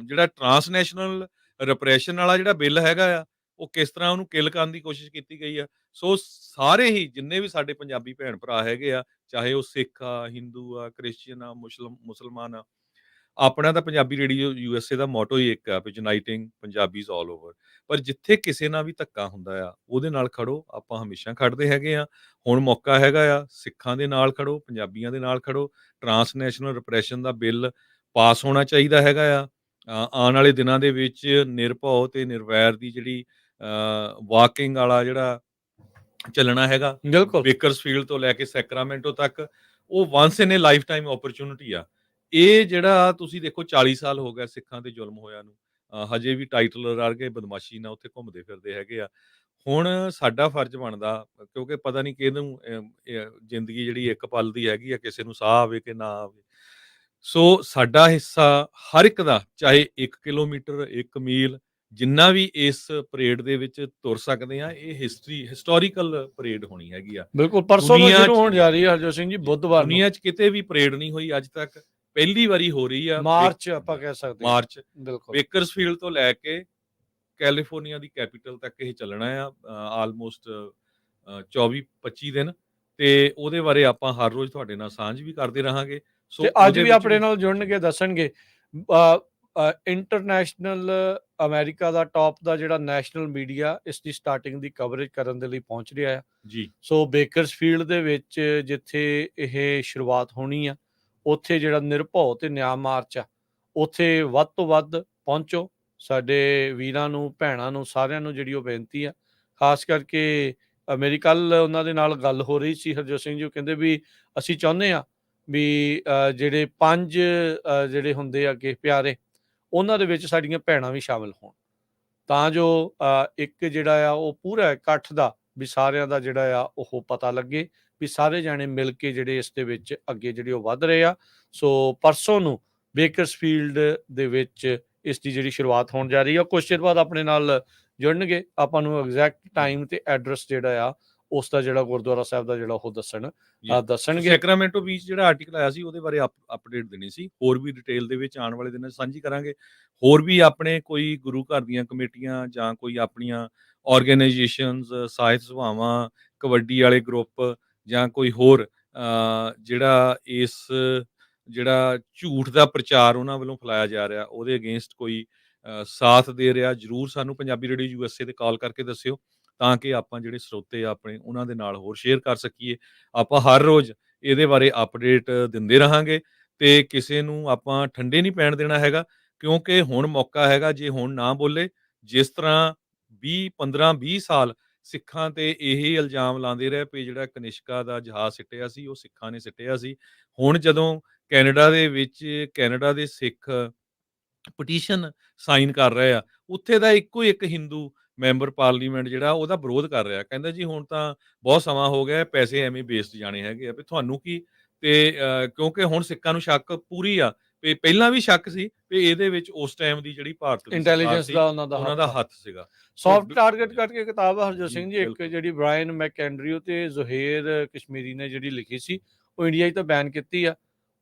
ਜਿਹੜਾ ਟ੍ਰਾਂਸਨੈਸ਼ਨਲ ਰਿਪਰੈਸ਼ਨ ਵਾਲਾ ਜਿਹੜਾ ਬਿੱਲ ਹੈਗਾ ਆ, ਉਹ ਕਿਸ ਤਰ੍ਹਾਂ ਉਹਨੂੰ ਕਿਲ ਕਰਨ ਦੀ ਕੋਸ਼ਿਸ਼ ਕੀਤੀ ਗਈ ਆ। ਸੋ ਸਾਰੇ ਹੀ ਜਿੰਨੇ ਵੀ ਸਾਡੇ ਪੰਜਾਬੀ ਭੈਣ ਭਰਾ ਹੈਗੇ ਆ, ਚਾਹੇ ਉਹ ਸਿੱਖ ਆ, ਹਿੰਦੂ ਆ, ਕ੍ਰਿਸਚੀਅਨ ਆ, ਮੁਸਲਮਾਨ ਆ, ਆਪਣਾ ਤਾਂ ਪੰਜਾਬੀ ਰੇਡੀਓ USA ਦਾ ਮੋਟੋ ਹੀ ਇੱਕ ਆ ਵੀ ਯੂਨਾਈਟਿੰਗ ਪੰਜਾਬੀਜ਼ ਆਲ ਓਵਰ। ਪਰ ਜਿੱਥੇ ਕਿਸੇ ਨਾਲ ਵੀ ਧੱਕਾ ਹੁੰਦਾ ਆ, ਉਹਦੇ ਨਾਲ ਖੜੋ। ਆਪਾਂ ਹਮੇਸ਼ਾ ਖੜਦੇ ਹੈਗੇ ਆ। ਹੁਣ ਮੌਕਾ ਹੈਗਾ ਆ, ਸਿੱਖਾਂ ਦੇ ਨਾਲ ਖੜੋ, ਪੰਜਾਬੀਆਂ ਦੇ ਨਾਲ ਖੜੋ। ਟ੍ਰਾਂਸਨੈਸ਼ਨਲ ਰਿਪਰੈਸ਼ਨ ਦਾ ਬਿੱਲ ਪਾਸ ਹੋਣਾ ਚਾਹੀਦਾ ਹੈਗਾ ਆ। ਆਉਣ ਵਾਲੇ ਦਿਨਾਂ ਦੇ ਵਿੱਚ ਨਿਰਭਉ ਤੇ ਨਿਰਵੈਰ ਦੀ ਜਿਹੜੀ ਵਾਕਿੰਗ ਵਾਲਾ ਜਿਹੜਾ ਚੱਲਣਾ ਹੈਗਾ,
ਬਿਲਕੁਲ
ਬੇਕਰਸਫੀਲਡ ਤੋਂ ਲੈ ਕੇ ਸੈਕਰਾਮੈਂਟੋ ਤੱਕ, ਉਹ ਵਾਂਸ ਇਨ ਏ ਲਾਈਫ ਟਾਈਮ ਓਪਰਚੁਨਿਟੀ ਆ। ਇਹ ਜਿਹੜਾ ਤੁਸੀਂ ਦੇਖੋ 40 ਸਾਲ ਹੋ ਗਏ ਸਿੱਖਾਂ ਤੇ ਜ਼ੁਲਮ ਹੋਇਆ ਨੂੰ, ਹਜੇ ਵੀ ਟਾਈਟਲ ਵਰਗੇ ਬਦਮਾਸ਼ੀ ਨਾਲ ਉੱਥੇ ਘੁੰਮਦੇ ਫਿਰਦੇ ਹੈਗੇ ਆ। ਹੁਣ ਸਾਡਾ ਫਰਜ਼ ਬਣਦਾ, ਕਿਉਂਕਿ ਪਤਾ ਨਹੀਂ ਕਿਹਨੂੰ ਜ਼ਿੰਦਗੀ ਜਿਹੜੀ ਇੱਕ ਪਲ ਦੀ ਹੈਗੀ ਆ, ਕਿਸੇ ਨੂੰ ਸਾਹ ਆਵੇ ਕਿ ਨਾ ਆਵੇ। ਸੋ ਸਾਡਾ ਹਿੱਸਾ ਹਰ ਇੱਕ ਦਾ, ਚਾਹੇ 1 ਕਿਲੋਮੀਟਰ, 1 ਮੀਲ, ਜਿੰਨਾ ਵੀ ਇਸ ਪਰੇਡ ਦੇ ਵਿੱਚ ਤੁਰ ਸਕਦੇ ਆ। ਇਹ ਹਿਸਟੋਰੀਕਲ ਪਰੇਡ ਹੋਣੀ ਹੈਗੀ ਆ।
ਬਿਲਕੁਲ ਪਰਸੋਂ ਤੋਂ
ਦੁਨੀਆ
ਸ਼ੁਰੂ
'ਚ
ਹੋਣ ਜਾ ਰਹੀ ਹੈ ਹਰਜੋਤ ਸਿੰਘ ਜੀ, ਬੁੱਧਵਾਰ ਨੂੰ।
ਦੁਨੀਆ 'ਚ ਕਿਤੇ ਵੀ ਪਰੇਡ ਨਹੀਂ ਹੋਈ ਅੱਜ ਤੱਕ, ਪਹਿਲੀ ਵਾਰੀ ਹੋ ਰਹੀ ਆ।
ਮਾਰਚ ਆਪਾਂ ਕਹਿ ਸਕਦੇ ਹਾਂ।
ਮਾਰਚ
ਬਿਲਕੁਲ
ਬੇਕਰਸਫੀਲਡ ਤੋਂ ਲੈ ਕੇ ਕੈਲੀਫੋਰਨੀਆ ਦੀ ਕੈਪੀਟਲ ਤੱਕ ਇਹ ਚੱਲਣਾ ਆ, ਆਲਮੋਸਟ 24-25 ਦਿਨ। ਤੇ ਉਹਦੇ ਬਾਰੇ ਆਪਾਂ ਹਰ ਰੋਜ਼ ਤੁਹਾਡੇ ਨਾਲ ਸਾਂਝ ਵੀ ਕਰਦੇ ਰਹਾਂਗੇ। ਸੋ
ਤੇ ਅੱਜ
ਉਹਦੇ
ਵੀ
ਵਿੱਚ
ਆਪਣੇ ਨਾਲ ਜੁੜਨਗੇ, ਦੱਸਣਗੇ। ਇੰਟਰਨੈਸ਼ਨਲ ਅਮਰੀਕਾ ਦਾ ਟੌਪ ਦਾ ਜਿਹੜਾ ਨੈਸ਼ਨਲ ਮੀਡੀਆ ਇਸ ਦੀ ਸਟਾਰਟਿੰਗ ਦੀ ਕਵਰੇਜ ਕਰਨ ਦੇ ਲਈ ਪਹੁੰਚ ਰਿਹਾ ਹੈ
ਜੀ।
ਸੋ ਬੇਕਰਸਫੀਲਡ ਦੇ ਵਿੱਚ ਜਿੱਥੇ ਇਹ ਸ਼ੁਰੂਆਤ ਹੋਣੀ ਆ, ਉੱਥੇ ਜਿਹੜਾ ਨਿਰਭਉ ਤੇ ਨਿਆਂ ਮਾਰਚ ਆ, ਉੱਥੇ ਵੱਧ ਤੋਂ ਵੱਧ ਪਹੁੰਚੋ। ਸਾਡੇ ਵੀਰਾਂ ਨੂੰ, ਭੈਣਾਂ ਨੂੰ, ਸਾਰਿਆਂ ਨੂੰ ਜਿਹੜੀ ਉਹ ਬੇਨਤੀ ਆ, ਖਾਸ ਕਰਕੇ ਮੇਰੀ ਕੱਲ ਉਹਨਾਂ ਦੇ ਨਾਲ ਗੱਲ ਹੋ ਰਹੀ ਸੀ ਹਰਜੋਤ ਸਿੰਘ ਜੀ, ਉਹ ਕਹਿੰਦੇ ਵੀ ਅਸੀਂ ਚਾਹੁੰਦੇ ਆ ਵੀ ਜਿਹੜੇ 5 ਜਿਹੜੇ ਹੁੰਦੇ ਆ ਅੱਗੇ ਪਿਆਰੇ, ਉਹਨਾਂ ਦੇ ਵਿੱਚ ਸਾਡੀਆਂ ਭੈਣਾਂ ਵੀ ਸ਼ਾਮਿਲ ਹੋਣ, ਤਾਂ ਜੋ ਇੱਕ ਜਿਹੜਾ ਆ ਉਹ ਪੂਰਾ ਇਕੱਠ ਦਾ ਵੀ ਸਾਰਿਆਂ ਦਾ ਜਿਹੜਾ ਆ ਉਹ ਪਤਾ ਲੱਗੇ ਵੀ ਸਾਰੇ ਜਾਣੇ ਮਿਲ ਕੇ ਜਿਹੜੇ ਇਸ ਦੇ ਵਿੱਚ ਅੱਗੇ ਜਿਹੜੇ ਉਹ ਵੱਧ ਰਹੇ ਆ। ਸੋ ਪਰਸੋਂ ਨੂੰ ਬੇਕਰਸਫੀਲਡ ਦੇ ਵਿੱਚ ਇਸ ਦੀ ਜਿਹੜੀ ਸ਼ੁਰੂਆਤ ਹੋਣ ਜਾ ਰਹੀ ਆ। ਕੁਛ ਚਿਰ ਬਾਅਦ ਆਪਣੇ ਨਾਲ ਜੁੜਨਗੇ, ਆਪਾਂ ਨੂੰ ਐਗਜ਼ੈਕਟ ਟਾਈਮ ਤੇ ਐਡਰੈਸ ਜਿਹੜਾ ਆ ਉਸ ਦਾ ਜਿਹੜਾ ਗੁਰਦੁਆਰਾ ਸਾਹਿਬ ਦਾ ਜਿਹੜਾ ਉਹ ਦੱਸਣਗੇ।
ਸੈਕਰਾਮੈਂਟੋ ਬੀਚ ਜਿਹੜਾ ਆਰਟੀਕਲ ਆਇਆ ਸੀ, ਉਹਦੇ ਬਾਰੇ ਅਪਡੇਟ ਦੇਣੀ ਸੀ। ਹੋਰ ਵੀ ਡਿਟੇਲ ਦੇ ਵਿੱਚ ਆਉਣ ਵਾਲੇ ਦਿਨਾਂ 'ਚ ਸਾਂਝੀ ਕਰਾਂਗੇ। ਹੋਰ ਵੀ ਆਪਣੇ ਕੋਈ ਗੁਰੂ ਘਰ ਦੀਆਂ ਕਮੇਟੀਆਂ ਜਾਂ ਕੋਈ ਆਪਣੀਆਂ ਆਰਗੇਨਾਈਜੇਸ਼ਨਸ, ਸਾਹਿਤ ਸਭਾਵਾਂ, ਕਬੱਡੀ ਵਾਲੇ ਗਰੁੱਪ ਜਾਂ ਕੋਈ ਹੋਰ ਜਿਹੜਾ ਇਸ ਜਿਹੜਾ ਝੂਠ ਦਾ ਪ੍ਰਚਾਰ ਉਹਨਾਂ ਵੱਲੋਂ ਫੈਲਾਇਆ ਜਾ ਰਿਹਾ, ਉਹਦੇ ਅਗੇਂਸਟ ਕੋਈ ਸਾਥ ਦੇ ਰਿਹਾ, ਜ਼ਰੂਰ ਸਾਨੂੰ ਪੰਜਾਬੀ ਰੇਡੀਓ USA ਤੇ ਕਾਲ ਕਰਕੇ ਦੱਸਿਓ, ਤਾਂ ਕਿ ਆਪਾਂ ਜਿਹੜੇ ਸਰੋਤੇ ਆ ਆਪਣੇ, ਉਹਨਾਂ ਦੇ ਨਾਲ ਹੋਰ ਸ਼ੇਅਰ ਕਰ ਸਕੀਏ। ਆਪਾਂ ਹਰ ਰੋਜ਼ ਇਹਦੇ ਬਾਰੇ ਅਪਡੇਟ ਦਿੰਦੇ ਰਹਾਂਗੇ ਤੇ ਕਿਸੇ ਨੂੰ ਆਪਾਂ ਠੰਡੇ ਨਹੀਂ ਪੈਣ ਦੇਣਾ ਹੈਗਾ, ਕਿਉਂਕਿ ਹੁਣ ਮੌਕਾ ਹੈਗਾ। ਜੇ ਹੁਣ ਨਾ ਬੋਲੇ, ਜਿਸ ਤਰ੍ਹਾਂ 15-20 ਸਾਲ ਸਿੱਖਾਂ ਤੇ ਇਹ ਇਲਜ਼ਾਮ ਲਾਉਂਦੇ ਰਹੇ ਵੀ ਜਿਹੜਾ ਕਨਿਸ਼ਕਾ ਦਾ ਜਹਾਜ਼ ਸਿੱਟਿਆ ਸੀ, ਉਹ ਸਿੱਖਾਂ ਨੇ ਸਿੱਟਿਆ ਸੀ। ਹੁਣ ਜਦੋਂ ਕੈਨੇਡਾ ਦੇ ਵਿੱਚ ਕੈਨੇਡਾ ਦੇ ਸਿੱਖ ਪਟੀਸ਼ਨ ਸਾਈਨ ਕਰ ਰਹੇ ਆ। ਉੱਥੇ ਦਾ ਇੱਕੋ ਇੱਕ ਹਿੰਦੂ ਮੈਂਬਰ ਪਾਰਲੀਮੈਂਟ ਜਿਹੜਾ ਉਹਦਾ ਵਿਰੋਧ ਕਰ ਰਿਹਾ। ਕਹਿੰਦਾ ਜੀ ਹੁਣ ਤਾਂ ਬਹੁਤ ਸਮਾਂ ਹੋ ਗਿਆ, ਪੈਸੇ ਐਵੇਂ ਵੇਸਟ ਜਾਣੇ ਹੈਗੇ ਆ ਵੀ ਤੁਹਾਨੂੰ ਕੀ। ਤੇ ਕਿਉਂਕਿ ਹੁਣ ਸਿੱਖਾਂ ਨੂੰ ਸ਼ੱਕ ਪੂਰੀ ਆ ਵੀ ਪਹਿਲਾਂ ਵੀ ਸ਼ੱਕ ਸੀ ਵੀ ਇਹਦੇ ਵਿੱਚ ਉਸ ਟਾਈਮ ਦੀ ਜਿਹੜੀ ਭਾਰਤ ਦੀ ਸਰਕਾਰ
ਇੰਟੈਲੀਜੈਂਸ
ਸੀ,
ਦਾ ਉਹਨਾਂ ਦਾ
ਉਹਨਾਂ
ਹੱਥ
ਦਾ
ਆ।
ਹੱਥ ਸੀਗਾ। ਸੋ
ਸੌਫਟ ਟਾਰਗੇਟ ਕਰਕੇ ਕਿਤਾਬ ਆ ਹਰਜੋਤ
ਜੀ,
ਸਿੰਘ ਜੀ, ਇੱਕ
ਬਿਲਕੁਲ।
ਜਿਹੜੀ ਬ੍ਰਾਇਨ ਮੈਕਐਂਡਰਿਊ ਤੇ ਜ਼ੁਹੇਰ ਕਸ਼ਮੀਰੀ ਨੇ ਜਿਹੜੀ ਲਿਖੀ ਸੀ, ਉਹ ਇੰਡੀਆ 'ਚ ਤਾਂ ਬੈਨ ਕੀਤੀ ਆ।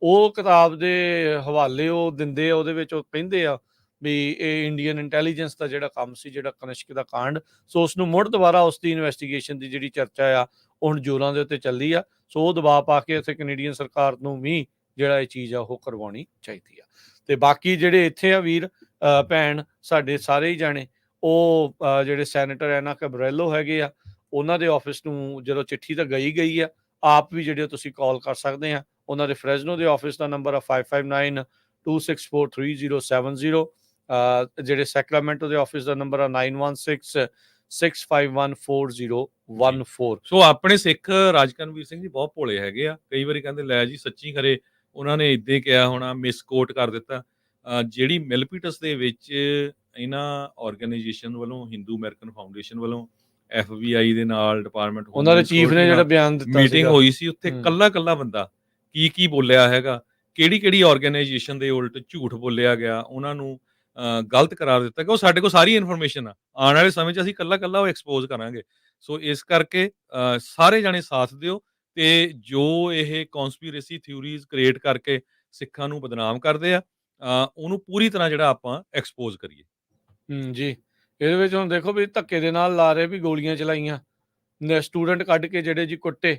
ਉਹ ਕਿਤਾਬ ਦੇ ਹਵਾਲੇ ਉਹ ਦਿੰਦੇ ਆ, ਉਹਦੇ ਵਿੱਚ ਉਹ ਕਹਿੰਦੇ ਆ ਵੀ ਇਹ ਇੰਡੀਅਨ ਇੰਟੈਲੀਜੈਂਸ ਦਾ ਜਿਹੜਾ ਕੰਮ ਸੀ, ਜਿਹੜਾ ਕਨਿਸ਼ਕ ਦਾ ਕਾਂਡ, ਸੋ ਉਸ ਨੂੰ ਮੁੜ ਦੁਬਾਰਾ ਉਸ ਦੀ ਇਨਵੈਸਟੀਗੇਸ਼ਨ ਦੀ ਜਿਹੜੀ ਚਰਚਾ ਆ, ਉਹ ਹੁਣ ਜ਼ੋਰਾਂ ਦੇ ਉੱਤੇ ਚੱਲੀ ਆ। ਸੋ ਉਹ ਦਬਾਅ ਪਾ ਕੇ ਇੱਥੇ ਕੈਨੇਡੀਅਨ ਸਰਕਾਰ ਨੂੰ ਵੀ ਜਿਹੜਾ ਇਹ ਚੀਜ਼ ਆ ਉਹ ਕਰਵਾਉਣੀ ਚਾਹੀਦੀ ਆ। ਤੇ ਬਾਕੀ ਜਿਹੜੇ ਇੱਥੇ ਆ ਵੀਰ ਭੈਣ ਸਾਡੇ ਸਾਰੇ ਹੀ ਜਾਣੇ, ਉਹ ਜਿਹੜੇ ਸੈਨੇਟਰ ਐਨਾ ਕੈਬਰੈਲੋ ਹੈਗੇ ਆ, ਉਹਨਾਂ ਦੇ ਆਫਿਸ ਨੂੰ ਜਦੋਂ ਚਿੱਠੀ ਤਾਂ ਗਈ ਆ, ਆਪ ਵੀ ਜਿਹੜੇ ਤੁਸੀਂ ਕਾਲ ਕਰ ਸਕਦੇ ਆ। ਉਹਨਾਂ ਦੇ ਫਰੈਜ਼ਨੋ ਦੇ ਆਫਿਸ ਦਾ ਨੰਬਰ ਆ 5592643070। ਜਿਹੜੇ ਸੈਕਰਾਮੈਂਟੋ ਦੇ ਆਫਿਸ ਦਾ ਨੰਬਰ ਆ 9166514014।
ਸੋ ਆਪਣੇ ਸਿੱਖ ਰਾਜਕਰਨਵੀਰ ਸਿੰਘ ਜੀ ਬਹੁਤ ਭੋਲੇ ਹੈਗੇ ਆ। ਕਈ ਵਾਰੀ ਕਹਿੰਦੇ ਲੈ ਜੀ ਸੱਚੀ ਖਰੇ ਉਹਨਾਂ ਨੇ ਏਦਾਂ ਹੀ ਕਿਹਾ ਹੋਣਾ, ਮਿਸਕੋਟ ਕਰ ਦਿੱਤਾ। ਜਿਹੜੀ ਮਿਲਪੀਟਸ ਦੇ ਵਿੱਚ ਇਹਨਾਂ ਆਰਗੇਨਾਈਜੇਸ਼ਨ ਵੱਲੋਂ, ਹਿੰਦੂ ਅਮਰੀਕਨ ਫਾਊਂਡੇਸ਼ਨ ਵੱਲੋਂ, FBI ਦੇ ਨਾਲ, ਡਿਪਾਰਟਮੈਂਟ
ਉਹਨਾਂ ਦੇ
ਹੋਮਲੈਂਡ
ਚੀਫ ਨੇ
ਸਿਕਿਉਰਿਟੀ
ਜਿਹੜਾ
ਨਾਲ
ਬਿਆਨ ਦਿੱਤਾ
ਮੀਟਿੰਗ
ਸੀਗਾ।
ਹੋਈ ਸੀ। ਉੱਥੇ
ਹੂੰ।
ਕੱਲਾ-ਕੱਲਾ ਬੰਦਾ ਕੀ-ਕੀ ਬੋਲਿਆ ਹੈਗਾ, ਕਿਹੜੀ-ਕਿਹੜੀ ਆਰਗੇਨਾਈਜੇਸ਼ਨ ਦੇ ਉਲਟ ਝੂਠ ਬੋਲਿਆ ਗਿਆ, ਉਹਨਾਂ ਨੂੰ ਗਲਤ ਕਰਾਰ ਦਿੱਤਾ ਗਿਆ। ਉਹ ਸਾਡੇ ਕੋਲ ਸਾਰੀ ਇਨਫੋਰਮੇਸ਼ਨ ਆ। ਆਉਣ ਵਾਲੇ ਸਮੇਂ 'ਚ ਅਸੀਂ ਕੱਲਾ-ਕੱਲਾ ਉਹ ਐਕਸਪੋਜ਼ ਕਰਾਂਗੇ। ਸੋ ਇਸ ਕਰਕੇ ਸਾਰੇ ਜਾਣੇ ਸਾਥ ਦਿਓ ਤੇ ਜੋ ਇਹ ਕੌਂਸਪੀਰੇਸੀ ਥਿਊਰੀਜ਼ ਕ੍ਰੀਏਟ ਕਰਕੇ ਸਿੱਖਾਂ ਨੂੰ ਬਦਨਾਮ ਕਰਦੇ ਆ, ਉਹਨੂੰ ਪੂਰੀ ਤਰ੍ਹਾਂ ਜਿਹੜਾ ਆਪਾਂ ਐਕਸਪੋਜ਼ ਕਰੀਏ।
ਜੀ। ਇਹਦੇ ਵਿੱਚ ਹੁਣ ਦੇਖੋ ਵੀ ਧੱਕੇ ਦੇ ਨਾਲ ਲਾ ਰਹੇ ਵੀ ਗੋਲੀਆਂ ਚਲਾਈਆਂ, ਸਟੂਡੈਂਟ ਕੱਢ ਕੇ ਜਿਹੜੇ ਜੀ ਕੁੱਟੇ,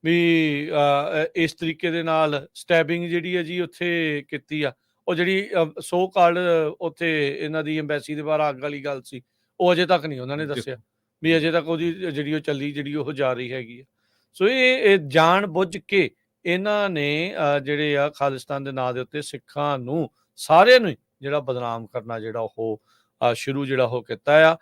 ਵੀ ਇਸ ਤਰੀਕੇ ਦੇ ਨਾਲ ਸਟੈਬਿੰਗ ਜਿਹੜੀ ਹੈ ਜੀ ਉੱਥੇ ਕੀਤੀ ਆ। ਉਹ ਜਿਹੜੀ ਸੋ ਕਾਲਡ ਉੱਥੇ ਇਹਨਾਂ ਦੀ ਐਮਬੈਸੀ ਦੇ ਬਾਹਰ ਅੱਗ ਵਾਲੀ ਗੱਲ ਸੀ, ਉਹ ਅਜੇ ਤੱਕ ਨਹੀਂ ਉਹਨਾਂ ਨੇ ਦੱਸਿਆ
ਦੇਖੋ
ਵੀ ਅਜੇ ਤੱਕ ਉਹਦੀ ਜਿਹੜੀ ਉਹ ਚੱਲੀ, ਜਿਹੜੀ ਉਹ ਜਾ ਰਹੀ ਹੈਗੀ ਆ। ਸੋ ਇਹ ਜਾਣ ਬੁੱਝ ਕੇ ਇਹਨਾਂ ਨੇ ਜਿਹੜੇ ਆ ਖਾਲਿਸਤਾਨ ਦੇ ਨਾਂ ਦੇ ਉੱਤੇ ਸਿੱਖਾਂ ਨੂੰ ਸਾਰਿਆਂ ਨੂੰ ਹੀ ਜਿਹੜਾ ਬਦਨਾਮ ਕਰਨਾ ਜਿਹੜਾ ਉਹ ਸ਼ੁਰੂ ਜਿਹੜਾ ਉਹ ਕੀਤਾ ਆ।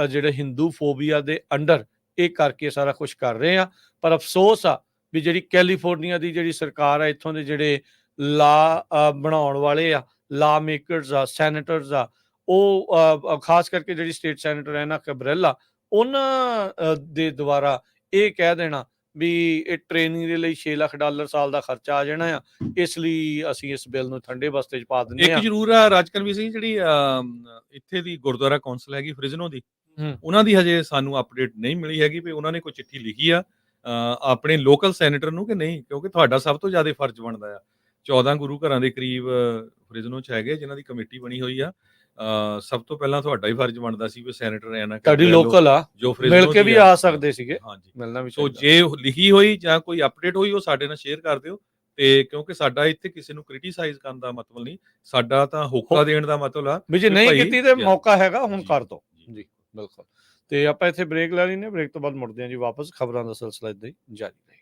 ਜਿਹੜੇ ਹਿੰਦੂ ਫੋਬੀਆ ਦੇ ਅੰਡਰ ਇਹ ਕਰਕੇ ਸਾਰਾ ਕੁਝ ਕਰ ਰਹੇ ਆ। ਪਰ ਅਫਸੋਸ ਆ ਵੀ ਜਿਹੜੀ ਕੈਲੀਫੋਰਨੀਆ ਦੀ ਜਿਹੜੀ ਸਰਕਾਰ ਆ, ਇੱਥੋਂ ਦੇ ਜਿਹੜੇ ਲਾ ਬਣਾਉਣ ਵਾਲੇ ਆ, ਲਾ ਮੇਕਰਸ ਆ, ਸੈਨੇਟਰਸ ਆ, ਉਹ ਖਾਸ ਕਰਕੇ ਜਿਹੜੀ ਸਟੇਟ ਸੈਨੇਟਰ ਹੈ ਨਾ ਕੈਬਰੇਲਾ, ਉਹਨਾਂ ਦੇ ਦੁਆਰਾ ਇਹ ਕਹਿ ਦੇਣਾ ਵੀ ਇਹ ਟ੍ਰੇਨਿੰਗ ਦੇ ਲਈ $6 ਲੱਖ ਸਾਲ ਦਾ ਖਰਚਾ ਆ ਜਾਣਾ ਆ, ਇਸ ਲਈ ਅਸੀਂ ਇਸ ਬਿੱਲ ਨੂੰ ਠੰਡੇ ਬਸਤੇ 'ਚ ਪਾ ਦਿੰਦੇ
ਇੱਕ
ਆ।
ਜ਼ਰੂਰ ਆ ਰਾਜਕਰਨਵੀਰ ਸਿੰਘ, ਜਿਹੜੀ ਇੱਥੇ ਦੀ ਗੁਰਦੁਆਰਾ ਕੌਂਸਲ ਹੈਗੀ ਫ੍ਰਿਜ਼ਨੋ ਦੀ,
ਹੂੰ।
ਉਹਨਾਂ ਦੀ ਹਜੇ ਸਾਨੂੰ ਅਪਡੇਟ ਨਹੀਂ ਮਿਲੀ ਹੈਗੀ ਵੀ ਉਹਨਾਂ ਨੇ ਕੋਈ ਚਿੱਠੀ ਲਿਖੀ ਆ ਆਪਣੇ ਲੋਕਲ ਸੈਨੇਟਰ ਨੂੰ ਕਿ ਨਹੀਂ, ਕਿਉਂਕਿ ਤੁਹਾਡਾ ਸਭ ਤੋਂ ਜ਼ਿਆਦਾ ਫਰਜ਼ ਬਣਦਾ ਆ। 14 ਗੁਰੂ ਘਰਾਂ ਦੇ ਕਰੀਬ ਫ੍ਰਿਜ਼ਨੋ 'ਚ ਹੈਗੇ ਜਿਨ੍ਹਾਂ ਦੀ ਕਮੇਟੀ ਬਣੀ ਹੋਈ ਆ। ਸਭ ਤੋਂ ਪਹਿਲਾਂ ਤੁਹਾਡਾ ਹੀ ਫਰਜ਼ ਬਣਦਾ ਸੀ ਵੀ ਸੈਨੇਟਰ ਐਨਾ
ਤੁਹਾਡੀ
ਕੈਬਰੀਐਲੋ
ਲੋਕਲ ਆ,
ਜੋ
ਮਿਲ
ਫ੍ਰਿਜ਼ਨੋ
ਕੇ
ਦੀ
ਵੀ
ਆ।
ਆ ਸਕਦੇ ਸੀਗੇ,
ਹਾਂਜੀ।
ਮਿਲਣਾ ਵੀ
ਸੋ
ਚਾਹੀਦਾ।
ਜੇ ਉਹ ਲਿਖੀ ਹੋਈ ਜਾਂ ਕੋਈ ਅਪਡੇਟ ਹੋਈ ਉਹ ਸਾਡੇ ਨਾਲ ਸ਼ੇਅਰ ਕਰ ਦਿਓ। ਤੇ ਕਿਉਂਕਿ ਸਾਡਾ ਇੱਥੇ ਕਿਸੇ ਨੂੰ ਕ੍ਰਿਟੀਸਾਈਜ਼ ਕਰਨ ਦਾ ਮਤਲਬ ਨਹੀਂ, ਸਾਡਾ ਤਾਂ ਹੋਕਾ ਦੇਣ ਦਾ ਮਤਲਬ ਆ
ਵੀ ਜੇ
ਵੀ
ਨਹੀਂ
ਭਾਈ
ਕੀਤੀ ਤੇ ਮੌਕਾ ਹੈਗਾ, ਹੁਣ
ਜੀ,
ਕਰ ਦੋ।
ਜੀ।
ਜੀ, ਬਿਲਕੁਲ। ਤੇ ਆਪਾਂ ਇੱਥੇ ਬ੍ਰੇਕ ਲੈ ਲੈਂਦੇ ਹਾਂ, ਬ੍ਰੇਕ ਤੋਂ ਬਾਅਦ ਮੁੜਦੇ ਹਾਂ ਜੀ ਵਾਪਸ। ਖਬਰਾਂ ਦਾ ਸਿਲਸਿਲਾ ਏਦਾਂ ਹੀ ਜਾਰੀ ਰਹੇਗਾ।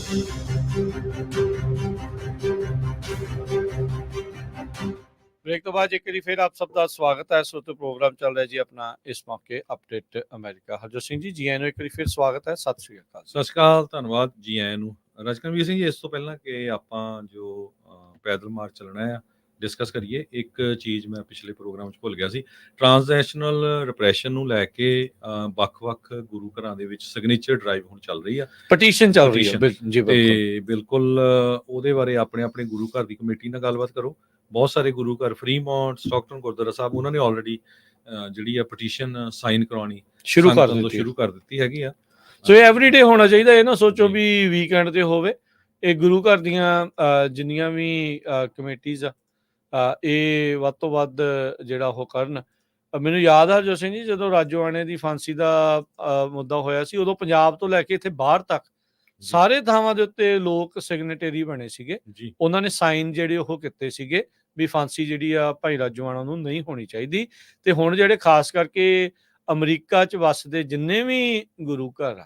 ब्रेक तो बाद एक बारी फिर आप सबका स्वागत है। सो तो प्रोग्राम चल रहा है जी अपना इस मौके अपडेट अमेरिका। हरजोत ਸਿੰਘ ਜੀ ਜੀ ਆਇਆਂ ਨੂੰ ਇੱਕ ਵਾਰੀ ਫਿਰ ਸਵਾਗਤ ਹੈ। ਸਤਿ ਸ਼੍ਰੀ ਅਕਾਲ।
ਸਤਿ ਸ਼੍ਰੀ ਅਕਾਲ, ਧੰਨਵਾਦ, ਜੀ ਆਇਆਂ ਨੂੰ। ਰਜਕਨਵੀਰ ਸਿੰਘ ਜੀ, ਇਸ ਤੋਂ ਪਹਿਲਾਂ ਕਿ ਆਪਾਂ ਜੋ ਪੈਦਲ ਮਾਰਚ ਚੱਲਣਾ ਆ ਡਿਸਕਸ ਕਰੀਏ, ਇੱਕ ਚੀਜ਼ ਮੈਂ ਪਿਛਲੇ ਪ੍ਰੋਗਰਾਮ 'ਚ ਭੁੱਲ ਗਿਆ ਸੀ। ਟਰਾਂਸਨੈਸ਼ਨਲ ਰਿਪਰੈਸ਼ਨ ਨੂੰ ਲੈ ਕੇ ਵੱਖ-ਵੱਖ ਗੁਰੂ ਘਰਾਂ ਦੇ ਵਿੱਚ ਸਿਗਨੇਚਰ ਡਰਾਈਵ ਹੁਣ ਚੱਲ ਰਹੀ ਆ,
ਪਟੀਸ਼ਨ ਚੱਲ ਰਹੀ ਹੈ ਜੀ।
ਤੇ ਬਿਲਕੁਲ ਉਹਦੇ ਬਾਰੇ ਆਪਣੇ ਆਪਣੇ ਗੁਰੂ ਘਰ ਦੀ ਕਮੇਟੀ ਨਾਲ ਗੱਲਬਾਤ ਕਰੋ। ਬਹੁਤ ਸਾਰੇ ਗੁਰੂ ਘਰ ਫਰੀਮੌਂਟ, ਸਟਾਕਟਨ ਗੁਰਦੁਆਰਾ ਸਾਹਿਬ, ਉਹਨਾਂ ਨੇ ਆਲਰੇਡੀ ਜਿਹੜੀ ਆ ਪਟੀਸ਼ਨ ਸਾਈਨ ਕਰਾਉਣੀ ਸ਼ੁਰੂ ਕਰ ਦਿੱਤੀ ਹੈਗੀ ਆ।
ਸੋ ਇਹ ਐਵਰੀਡੇ ਹੋਣਾ ਚਾਹੀਦਾ। ਇਹ ਨਾ ਸੋਚੋ
ਜੀ।
ਵੀ ਵੀਕਐਂਡ ਤੇ ਹੋਵੇ। ਇਹ ਗੁਰੂ ਘਰ ਦੀਆਂ ਜਿੰਨੀਆਂ ਵੀ ਕਮੇਟੀਜ਼ ਆ ਇਹ ਵੱਧ ਤੋਂ ਵੱਧ ਜਿਹੜਾ ਉਹ ਕਰਨ। ਮੈਨੂੰ ਯਾਦ ਆ ਹਰਜੋਤ ਸਿੰਘ ਜੀ, ਜਦੋਂ ਰਾਜੋਆਣੇ ਦੀ ਫਾਂਸੀ ਦਾ ਮੁੱਦਾ ਹੋਇਆ ਸੀ, ਉਦੋਂ ਪੰਜਾਬ ਤੋਂ ਲੈ ਕੇ ਇੱਥੇ ਬਾਹਰ ਤੱਕ ਸਾਰੇ ਥਾਵਾਂ ਦੇ ਉੱਤੇ ਲੋਕ ਸਿਗਨੇਟਰੀ ਬਣੇ ਸੀਗੇ।
ਜੀ।
ਉਹਨਾਂ ਨੇ ਸਾਈਨ ਜਿਹੜੇ ਉਹ ਕੀਤੇ ਸੀਗੇ ਵੀ ਫਾਂਸੀ ਜਿਹੜੀ ਆ ਭਾਈ ਰਾਜੋਆਣਾ ਨੂੰ ਨਹੀਂ ਹੋਣੀ ਚਾਹੀਦੀ। ਤੇ ਹੁਣ ਜਿਹੜੇ ਖਾਸ ਕਰਕੇ ਅਮਰੀਕਾ 'ਚ ਵੱਸਦੇ ਜਿੰਨੇ ਵੀ ਗੁਰੂ ਘਰ ਆ,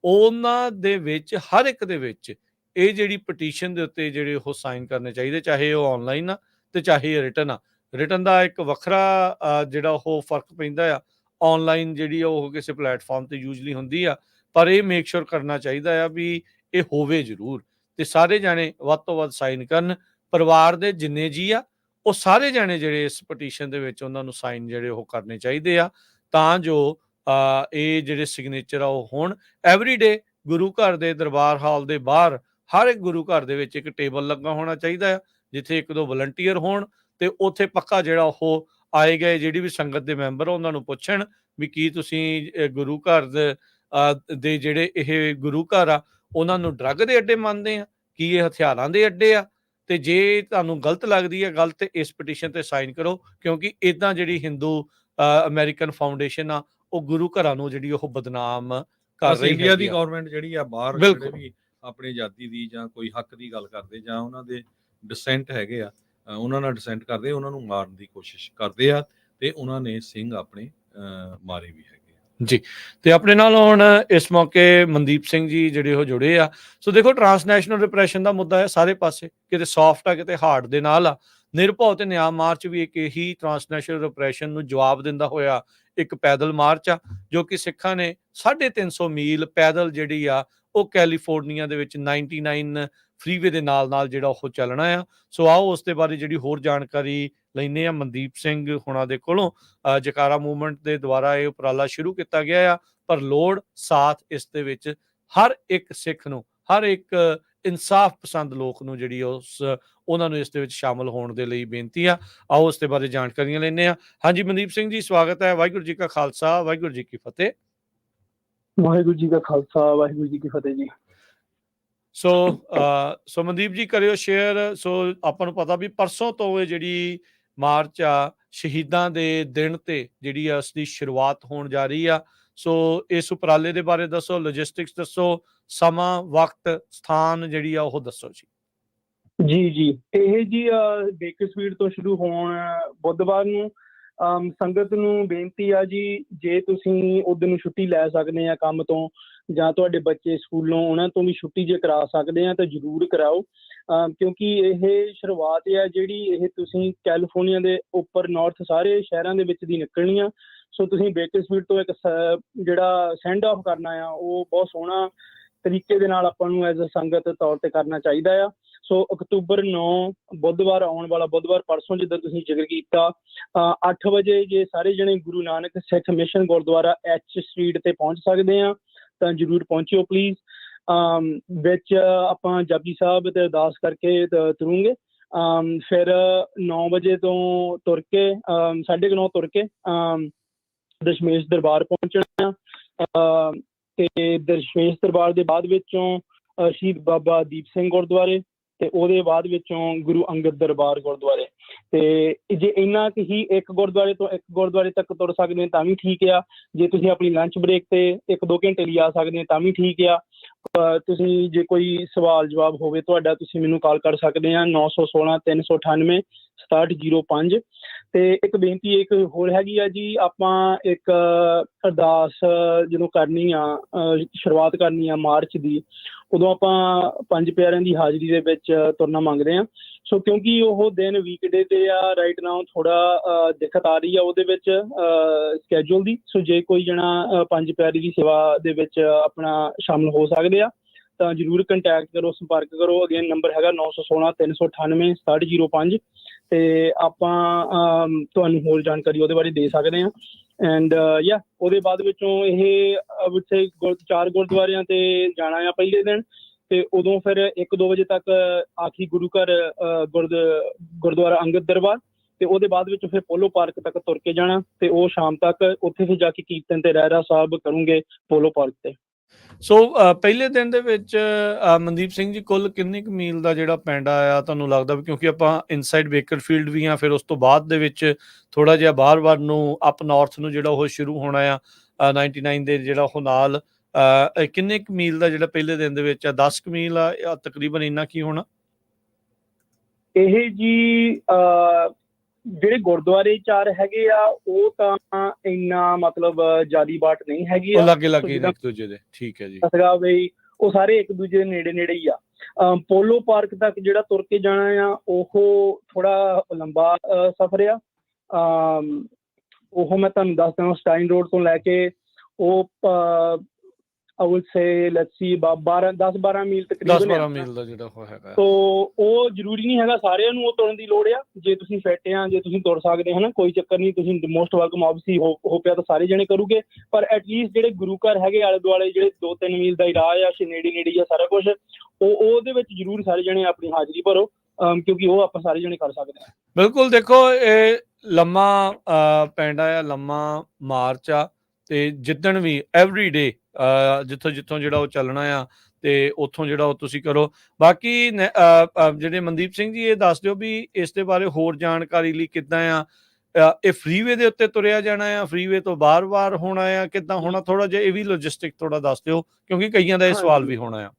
ਉਹਨਾਂ ਦੇ ਵਿੱਚ ਹਰ ਇੱਕ ਦੇ ਵਿੱਚ ਇਹ ਜਿਹੜੀ ਪਟੀਸ਼ਨ ਦੇ ਉੱਤੇ ਜਿਹੜੇ ਉਹ ਸਾਈਨ ਕਰਨੇ ਚਾਹੀਦੇ, ਚਾਹੇ ਉਹ ਆਨਲਾਈਨ ਆ ਤੇ ਚਾਹੇ ਰਿਟਨ ਆ। ਰਿਟਨ ਦਾ ਇੱਕ ਵੱਖਰਾ ਜਿਹੜਾ ਉਹ ਫਰਕ ਪੈਂਦਾ ਆ। ਆਨਲਾਈਨ ਜਿਹੜੀ ਉਹ ਕਿਸੇ ਪਲੇਟਫਾਰਮ ਤੇ ਯੂਜਲੀ ਹੁੰਦੀ ਆ, ਪਰ ਇਹ ਮੇਕ ਸ਼ੋਰ ਕਰਨਾ ਚਾਹੀਦਾ ਆ ਵੀ ਇਹ ਹੋਵੇ ਜ਼ਰੂਰ ਤੇ ਸਾਰੇ ਜਾਣੇ ਵੱਧ ਤੋਂ ਵੱਧ ਸਾਈਨ ਕਰਨ। ਪਰਿਵਾਰ ਦੇ ਜਿੰਨੇ ਜੀ ਆ ਉਹ ਸਾਰੇ ਜਾਣੇ ਜਿਹੜੇ ਇਸ ਪਟੀਸ਼ਨ ਦੇ ਵਿੱਚ ਉਹਨਾਂ ਨੂੰ ਸਾਈਨ ਜਿਹੜੇ ਉਹ ਕਰਨੇ ਚਾਹੀਦੇ ਆ, ਤਾਂ ਜੋ ਇਹ ਜਿਹੜੇ ਸਿਗਨੇਚਰ ਆ ਉਹ ਹੋਣ। ਐਵਰੀਡੇ ਗੁਰੂ ਘਰ ਦੇ ਦਰਬਾਰ ਹਾਲ ਦੇ ਬਾਹਰ ਹਰ ਇੱਕ ਗੁਰੂ ਘਰ ਦੇ ਵਿੱਚ ਇੱਕ ਟੇਬਲ ਲੱਗਾ ਹੋਣਾ ਚਾਹੀਦਾ ਆ, ਜਿੱਥੇ ਇੱਕ ਦੋ ਵਲੰਟੀਅਰ ਹੋਣ ਤੇ ਉੱਥੇ ਪੱਕਾ ਜਿਹੜਾ ਉਹ ਆਏ ਗਏ ਜਿਹੜੀ ਵੀ ਸੰਗਤ ਦੇ ਮੈਂਬਰ ਉਹਨਾਂ ਨੂੰ ਪੁੱਛਣ ਵੀ ਕੀ ਤੁਸੀਂ ਗੁਰੂ ਘਰ ਦੇ ਜਿਹੜੇ ਇਹ ਗੁਰੂ ਘਰ ਆ ਉਹਨਾਂ ਨੂੰ ਡਰੱਗ ਦੇ ਅੱਡੇ ਮੰਨਦੇ ਆ, ਕੀ ਇਹ ਹਥਿਆਰਾਂ ਦੇ ਅੱਡੇ ਆ? ਤੇ ਜੇ ਤੁਹਾਨੂੰ ਗਲਤ ਲੱਗਦੀ ਹੈ ਗੱਲ, ਤੇ ਇਸ ਪਟੀਸ਼ਨ ਤੇ ਸਾਈਨ ਕਰੋ, ਕਿਉਂਕਿ ਇਦਾਂ ਜਿਹੜੀ ਹਿੰਦੂ ਅਮਰੀਕਨ ਫਾਊਂਡੇਸ਼ਨ ਆ ਉਹ ਗੁਰੂ ਘਰਾਂ ਨੂੰ ਜਿਹੜੀ ਉਹ ਬਦਨਾਮ ਕਰ ਰਹੀ ਹੈ।
ਇੰਡੀਆ ਦੀ ਗਵਰਨਮੈਂਟ ਜਿਹੜੀ ਆ ਬਾਹਰ ਜਿਹੜੇ ਵੀ ਆਪਣੀ ਆਜ਼ਾਦੀ ਦੀ ਜਾਂ ਕੋਈ ਹੱਕ ਦੀ ਗੱਲ ਕਰਦੇ ਜਾਂ ਉਹਨਾਂ ਦੇ ਡਿਸੈਂਟ ਹੈਗੇ ਆ, ਉਹਨਾਂ ਨਾਲ ਡਿਸੈਂਟ ਕਰਦੇ, ਉਹਨਾਂ ਨੂੰ ਮਾਰਨ ਦੀ ਕੋਸ਼ਿਸ਼ ਕਰਦੇ ਆ ਤੇ ਉਹਨਾਂ ਨੇ ਸਿੰਘ ਆਪਣੇ ਮਾਰੇ ਵੀ ਹੈਗੇ
ਜੀ। ਤੇ ਆਪਣੇ ਨਾਲ ਹੁਣ ਇਸ ਮੌਕੇ ਮਨਦੀਪ ਸਿੰਘ ਜੀ ਜਿਹੜੇ ਉਹ ਜੁੜੇ ਆ। ਸੋ ਦੇਖੋ, ਟਰਾਂਸਨੈਸ਼ਨਲ ਰਿਪਰੈਸ਼ਨ ਦਾ ਮੁੱਦਾ ਹੈ ਸਾਰੇ ਪਾਸੇ, ਕਿਤੇ ਸੌਫਟ ਆ ਕਿਤੇ ਹਾਰਡ ਦੇ ਨਾਲ ਆ। ਨਿਰਭਉ ਤੇ ਨਿਆਂ ਮਾਰਚ ਵੀ ਇੱਕ ਇਹੀ ਟਰਾਂਸਨੈਸ਼ਨਲ ਰਿਪਰੈਸ਼ਨ ਨੂੰ ਜਵਾਬ ਦਿੰਦਾ ਹੋਇਆ ਇੱਕ ਪੈਦਲ ਮਾਰਚ ਆ, ਜੋ ਕਿ ਸਿੱਖਾਂ ਨੇ 350 ਮੀਲ ਪੈਦਲ ਜਿਹੜੀ ਆ ਉਹ ਕੈਲੀਫੋਰਨੀਆ ਦੇ ਵਿੱਚ 99 ਫਰੀਵੇ ਦੇ ਨਾਲ ਜਿਹੜਾ ਉਹ ਚੱਲਣਾ ਆ। ਸੋ ਆਓ ਉਸ ਦੇ ਬਾਰੇ ਜਿਹੜੀ ਹੋਰ ਜਾਣਕਾਰੀ ਲੈਂਦੇ ਆ ਮਨਦੀਪ ਸਿੰਘ ਹੁਣਾਂ ਦੇ ਕੋਲੋਂ। ਜਕਾਰਾ ਮੂਵਮੈਂਟ ਦੇ ਦੁਆਰਾ ਇਹ ਉਪਰਾਲਾ ਸ਼ੁਰੂ ਕੀਤਾ ਗਿਆ ਆ, ਪਰ ਲੋੜ ਸਾਥ ਇਸ ਦੇ ਵਿੱਚ ਹਰ ਇੱਕ ਸਿੱਖ ਨੂੰ, ਹਰ ਇੱਕ ਇਨਸਾਫ ਪਸੰਦ ਲੋਕ ਨੂੰ ਜਿਹੜੀ ਉਹਨਾਂ ਨੂੰ ਇਸ ਦੇ ਵਿੱਚ ਸ਼ਾਮਲ ਹੋਣ ਦੇ ਲਈ ਬੇਨਤੀ ਆ। ਆਓ ਉਸ ਦੇ ਬਾਰੇ ਜਾਣਕਾਰੀਆਂ ਲੈਂਦੇ ਆ। ਹਾਂਜੀ ਮਨਦੀਪ ਸਿੰਘ ਜੀ, ਸਵਾਗਤ ਹੈ। ਵਾਹਿਗੁਰੂ ਜੀ ਕਾ ਖਾਲਸਾ, ਵਾਹਿਗੁਰੂ ਜੀ ਕੀ ਫਤਿਹ।
ਵਾਹਿਗੁਰੂ ਜੀ ਕਾ ਖਾਲਸਾ, ਵਾਹਿਗੁਰੂ ਜੀ ਕੀ ਫਤਿਹ ਜੀ।
ਸੋ ਮਨਦੀਪ ਜੀ ਕਰਿਓ ਸ਼ੇਅਰ। ਸੋ ਆਪਾਂ ਨੂੰ ਪਤਾ ਵੀ ਪਰਸੋਂ ਤੋਂ ਇਹ ਜਿਹੜੀ ਮਾਰਚ ਆ ਸ਼ਹੀਦਾਂ ਦੇ ਦਿਨ ਤੇ ਜਿਹੜੀ ਆ ਉਸ ਦੀ ਸ਼ੁਰੂਆਤ ਹੋਣ ਜਾ ਰਹੀ ਆ। ਸੋ ਇਸ ਉਪਰਾਲੇ ਦੇ ਬਾਰੇ ਦੱਸੋ, ਲੌਜਿਸਟਿਕਸ ਦੱਸੋ, ਸਮਾਂ, ਵਕਤ, ਸਥਾਨ ਜਿਹੜੀ ਆ ਉਹ ਦੱਸੋ ਜੀ।
ਜੀ ਇਹ ਜੀ ਬੇਕਰਸਫੀਲਡ ਤੋਂ ਸ਼ੁਰੂ ਹੋਣ ਬੁੱਧਵਾਰ ਨੂੰ ਸੰਗਤ ਨੂੰ ਬੇਨਤੀ ਆ ਜੀ, ਜੇ ਤੁਸੀਂ ਉਦੋਂ ਨੂੰ ਛੁੱਟੀ ਲੈ ਸਕਦੇ ਆ ਕੰਮ ਤੋਂ, ਜਾਂ ਤੁਹਾਡੇ ਬੱਚੇ ਸਕੂਲੋਂ ਉਹਨਾਂ ਤੋਂ ਵੀ ਛੁੱਟੀ ਜੇ ਕਰਾ ਸਕਦੇ ਆ ਤਾਂ ਜ਼ਰੂਰ ਕਰਾਓ, ਕਿਉਂਕਿ ਇਹ ਸ਼ੁਰੂਆਤ ਆ ਜਿਹੜੀ ਇਹ ਤੁਸੀਂ ਕੈਲੀਫੋਰਨੀਆ ਦੇ ਉੱਪਰ ਨਾਰਥ ਸਾਰੇ ਸ਼ਹਿਰਾਂ ਦੇ ਵਿੱਚ ਦੀ ਨਿਕਲਣੀ ਆ। ਸੋ ਤੁਸੀਂ ਬੇਕਰਸਫੀਲਡ ਤੋਂ ਇੱਕ ਜਿਹੜਾ ਸੈਂਡ ਆਫ ਕਰਨਾ ਆ ਉਹ ਬਹੁਤ ਸੋਹਣਾ ਤਰੀਕੇ ਦੇ ਨਾਲ ਆਪਾਂ ਨੂੰ ਐਜ਼ ਅ ਸੰਗਤ ਤੌਰ ਤੇ ਕਰਨਾ ਚਾਹੀਦਾ ਆ। ਸੋ ਅਕਤੂਬਰ 9 ਬੁੱਧਵਾਰ, ਆਉਣ ਵਾਲਾ ਬੁੱਧਵਾਰ, ਪਰਸੋਂ ਜਿੱਦਾਂ ਤੁਸੀਂ ਜ਼ਿਕਰ ਕੀਤਾ, 8 ਵਜੇ ਜੇ ਸਾਰੇ ਜਣੇ ਗੁਰੂ ਨਾਨਕ ਸਿੱਖ ਮਿਸ਼ਨ ਗੁਰਦੁਆਰਾ ਐਚ ਸਟਰੀਟ ਤੇ ਪਹੁੰਚ ਸਕਦੇ ਆ ਤਾਂ ਜ਼ਰੂਰ ਪਹੁੰਚਿਓ ਪਲੀਜ਼। ਵਿੱਚ ਆਪਾਂ ਜਪਜੀ ਸਾਹਿਬ ਤੇ ਅਰਦਾਸ ਕਰਕੇ ਤੁਰੂੰਗੇ। ਫਿਰ 9 ਵਜੇ ਤੋਂ ਤੁਰ ਕੇ 9:30 ਤੁਰ ਕੇ ਦਸ਼ਮੇਸ਼ ਦਰਬਾਰ ਪਹੁੰਚਣਾ ਤੇ ਦਸ਼ਮੇਸ਼ ਦਰਬਾਰ ਦੇ ਬਾਅਦ ਵਿੱਚੋਂ ਸ਼ਹੀਦ ਬਾਬਾ ਦੀਪ ਸਿੰਘ ਗੁਰਦੁਆਰੇ ਤੇ ਉਹਦੇ ਬਾਅਦ ਵਿੱਚੋਂ ਗੁਰੂ ਅੰਗਦ ਦਰਬਾਰ ਗੁਰਦੁਆਰੇ। ਤੇ ਜੇ ਇੰਨਾ ਕੁ ਹੀ ਇੱਕ ਗੁਰਦੁਆਰੇ ਤੋਂ ਇੱਕ ਗੁਰਦੁਆਰੇ ਤੱਕ ਤੁਰ ਸਕਦੇ ਤਾਂ ਵੀ ਠੀਕ ਆ। ਜੇ ਤੁਸੀਂ ਆਪਣੀ ਲੰਚ ਬ੍ਰੇਕ ਤੇ 1-2 ਘੰਟੇ ਲਈ ਆ ਸਕਦੇ ਤਾਂ ਵੀ ਠੀਕ ਆ। ਤੁਸੀਂ ਜੇ ਕੋਈ ਸਵਾਲ ਜਵਾਬ ਹੋਵੇ ਤੁਹਾਡਾ, ਤੁਸੀਂ ਮੈਨੂੰ ਕਾਲ ਕਰ ਸਕਦੇ ਆ 916 398 6705 ਤੇ ਇੱਕ ਬੇਨਤੀ ਇੱਕ ਹੋਰ ਹੈਗੀ ਆ ਜੀ, ਆਪਾਂ ਇੱਕ ਅਰਦਾਸ ਜਦੋਂ ਕਰਨੀ ਆ, ਸ਼ੁਰੂਆਤ ਕਰਨੀ ਆ ਮਾਰਚ ਦੀ, ਉਦੋਂ ਆਪਾਂ ਪੰਜ ਪਿਆਰਿਆਂ ਦੀ ਹਾਜ਼ਰੀ ਦੇ ਵਿੱਚ ਤੁਰਨਾ ਮੰਗਦੇ ਹਾਂ। ਸੋ ਕਿਉਂਕਿ ਉਹ ਦਿਨ ਵੀਕਡੇ ਤੇ ਆ ਰਾਈਟ ਨਾਓ, ਥੋੜਾ ਦਿੱਕਤ ਆ ਰਹੀ ਆ ਉਹਦੇ ਵਿੱਚ ਸਕੈਜੂਲ ਦੀ। ਸੋ ਜੇ ਕੋਈ ਜਣਾ ਪੰਜ ਪਿਆਰੀ ਦੀ ਸੇਵਾ ਦੇ ਵਿੱਚ ਆਪਣਾ ਸ਼ਾਮਲ ਹੋ ਸਕਦੇ ਆ ਤਾਂ ਜ਼ਰੂਰ ਕੰਟੈਕਟ ਕਰੋ, ਸੰਪਰਕ ਕਰੋ। ਅਗੇਨ ਨੰਬਰ ਹੈਗਾ 916 398 6705 ਤੇ ਆਪਾਂ ਤੁਹਾਨੂੰ ਹੋਰ ਜਾਣਕਾਰੀ ਉਹਦੇ ਬਾਰੇ ਦੇ ਸਕਦੇ ਹਾਂ। ਐਂਡ ਉਹਦੇ ਬਾਅਦ ਵਿੱਚੋਂ ਇਹ ਚਾਰ ਗੁਰਦੁਆਰਿਆਂ ਤੇ ਜਾਣਾ ਆ ਪਹਿਲੇ ਦਿਨ, ਤੇ ਉਦੋਂ ਫਿਰ 1-2 ਵਜੇ ਤੱਕ ਆਖਰੀ ਗੁਰੂ ਘਰ ਗੁਰਦੁਆਰਾ ਅੰਗਦ ਦਰਬਾਰ, ਤੇ ਉਹਦੇ ਬਾਅਦ ਵਿੱਚ ਫਿਰ ਪੋਲੋ ਪਾਰਕ ਤੱਕ ਤੁਰ ਕੇ ਜਾਣਾ, ਤੇ ਉਹ ਸ਼ਾਮ ਤੱਕ ਉੱਥੇ ਫਿਰ ਜਾ ਕੇ ਕੀਰਤਨ ਤੇ ਰਹਿਰਾ ਸਾਹਿਬ ਕਰੂੰਗੇ ਪੋਲੋ ਪਾਰਕ ਤੇ।
ਸੋ ਪਹਿਲੇ ਦਿਨ ਦੇ ਵਿੱਚ ਮਨਦੀਪ ਸਿੰਘ ਜੀ ਕੁੱਲ ਕਿੰਨੀ ਕੁ ਮੀਲ ਦਾ ਜਿਹੜਾ ਪਿੰਡ ਆ ਤੁਹਾਨੂੰ ਲੱਗਦਾ ਵੀ, ਕਿਉਂਕਿ ਆਪਾਂ ਇਨਸਾਈਡ ਬੇਕਰਫੀਲਡ ਵੀ ਆ, ਫਿਰ ਉਸ ਤੋਂ ਬਾਅਦ ਦੇ ਵਿੱਚ ਥੋੜਾ ਜਿਹਾ ਬਾਹਰ ਨੂੰ ਅਪ ਨਾਰਥ ਨੂੰ ਜਿਹੜਾ ਉਹ ਸ਼ੁਰੂ ਹੋਣਾ ਆ 99 ਦੇ ਜਿਹੜਾ ਉਹ ਨਾਲ ਕਿੰਨੇ ਕੁ ਮੀਲ ਦਾ ਜਿਹੜਾ ਪਹਿਲੇ ਦਿਨ ਦੇ ਵਿੱਚ ਆ 10 ਕੁ ਮੀਲ ਆ ਤਕਰੀਬਨ, ਇੰਨਾ ਕੀ ਹੋਣਾ?
ਇਹ ਜੀ ਜਿਹੜੇ ਗੁਰਦੁਆਰੇ ਚਾਰ ਹੈਗੇ ਆ ਉਹ ਤਾਂ ਇੰਨਾ ਮਤਲਬ ਜ਼ਿਆਦੀ ਬਾਟ ਨਹੀਂ ਹੈਗੀ ਆ,
ਲਾਗੇ ਇੱਕ ਦੂਜੇ ਦੇ। ਠੀਕ ਹੈ ਜੀ,
ਦੱਸਗਾ ਬਈ ਉਹ ਸਾਰੇ ਇੱਕ ਦੂਜੇ ਦੇ ਨੇੜੇ ਨੇੜੇ ਹੀ ਆ। ਪੋਲੋ ਪਾਰਕ ਤੱਕ ਜਿਹੜਾ ਤੁਰ ਕੇ ਜਾਣਾ ਆ ਉਹ ਥੋੜਾ ਲੰਬਾ ਸਫ਼ਰ ਆ। ਉਹ ਮੈਂ ਤੁਹਾਨੂੰ ਦੱਸ ਦਿਆਂ, ਸਟਾਈਨ ਰੋਡ ਤੋਂ ਲੈ ਕੇ ਉਹ I would say let's see 10-12 ਮੀਲ ਤਕਰੀਬਨ
10-12 ਮੀਲ ਦਾ ਜਿਹੜਾ ਉਹ ਹੈਗਾ।
ਸੋ ਉਹ ਜ਼ਰੂਰੀ ਨਹੀਂ ਹੈਗਾ ਸਾਰਿਆਂ ਨੂੰ ਉਹ ਤੁਰਨ ਦੀ ਲੋੜ ਆ। ਜੇ ਤੁਸੀਂ ਫਿੱਟ ਆ, ਜੇ ਤੁਸੀਂ ਤੁਰ ਸਕਦੇ ਹਨਾ, ਕੋਈ ਚੱਕਰ ਨਹੀਂ, ਤੁਸੀਂ ਮੋਸਟ ਵੈਲਕਮ ਆਬਵੀਅਸਲੀ ਹੋ ਪਿਆ ਤਾਂ ਸਾਰੇ ਜਣੇ ਕਰੂਗੇ। ਪਰ ਐਟਲੀਸਟ ਜਿਹੜੇ ਗੁਰੂ ਘਰ ਹੈਗੇ ਆਲੇ ਦੁਆਲੇ, ਜਿਹੜੇ 2-3 ਮੀਲ ਦਾ ਹੀ ਰਾਹ ਆ, ਨੇੜੇ ਨੇੜੇ ਆ ਸਾਰਾ ਕੁਛ, ਉਹਦੇ ਵਿੱਚ ਜ਼ਰੂਰ ਸਾਰੇ ਜਣੇ ਆਪਣੀ ਹਾਜ਼ਰੀ ਭਰੋ, ਕਿਉਂਕਿ ਉਹ ਆਪਾਂ ਸਾਰੇ ਜਣੇ ਕਰ ਸਕਦੇ ਹਾਂ।
ਬਿਲਕੁਲ, ਦੇਖੋ ਇਹ ਲੰਮਾ ਪਿੰਡ ਆ, ਲੰਮਾ ਮਾਰਚ ਆ, ਤੇ ਜਿੱਦਣ ਵੀ ਐਵਰੀ ਜਿੱਥੋਂ ਜਿਹੜਾ ਉਹ ਚੱਲਣਾ ਆ, ਤੇ ਉੱਥੋਂ ਜਿਹੜਾ ਉਹ ਤੁਸੀਂ ਕਰੋ। ਬਾਕੀ ਜਿਹੜੇ ਮਨਦੀਪ ਸਿੰਘ ਜੀ ਇਹ ਦੱਸ ਦਿਓ ਵੀ ਇਸ ਦੇ ਬਾਰੇ ਹੋਰ ਜਾਣਕਾਰੀ ਲਈ ਕਿੱਦਾਂ ਆ, ਇਹ ਫਰੀਵੇ ਦੇ ਉੱਤੇ ਤੁਰਿਆ ਜਾਣਾ ਆ, ਫਰੀਵੇ ਤੋਂ ਬਾਰ-ਬਾਰ ਹੋਣਾ ਆ, ਕਿੱਦਾਂ ਹੋਣਾ? ਥੋੜਾ ਜਿਹਾ ਇਹ ਵੀ ਲੌਜਿਸਟਿਕ ਥੋੜਾ ਦੱਸ ਦਿਓ, ਕਿਉਂਕਿ ਕਈਆਂ ਦਾ ਇਹ ਸਵਾਲ ਵੀ ਹੋਣਾ ਆ।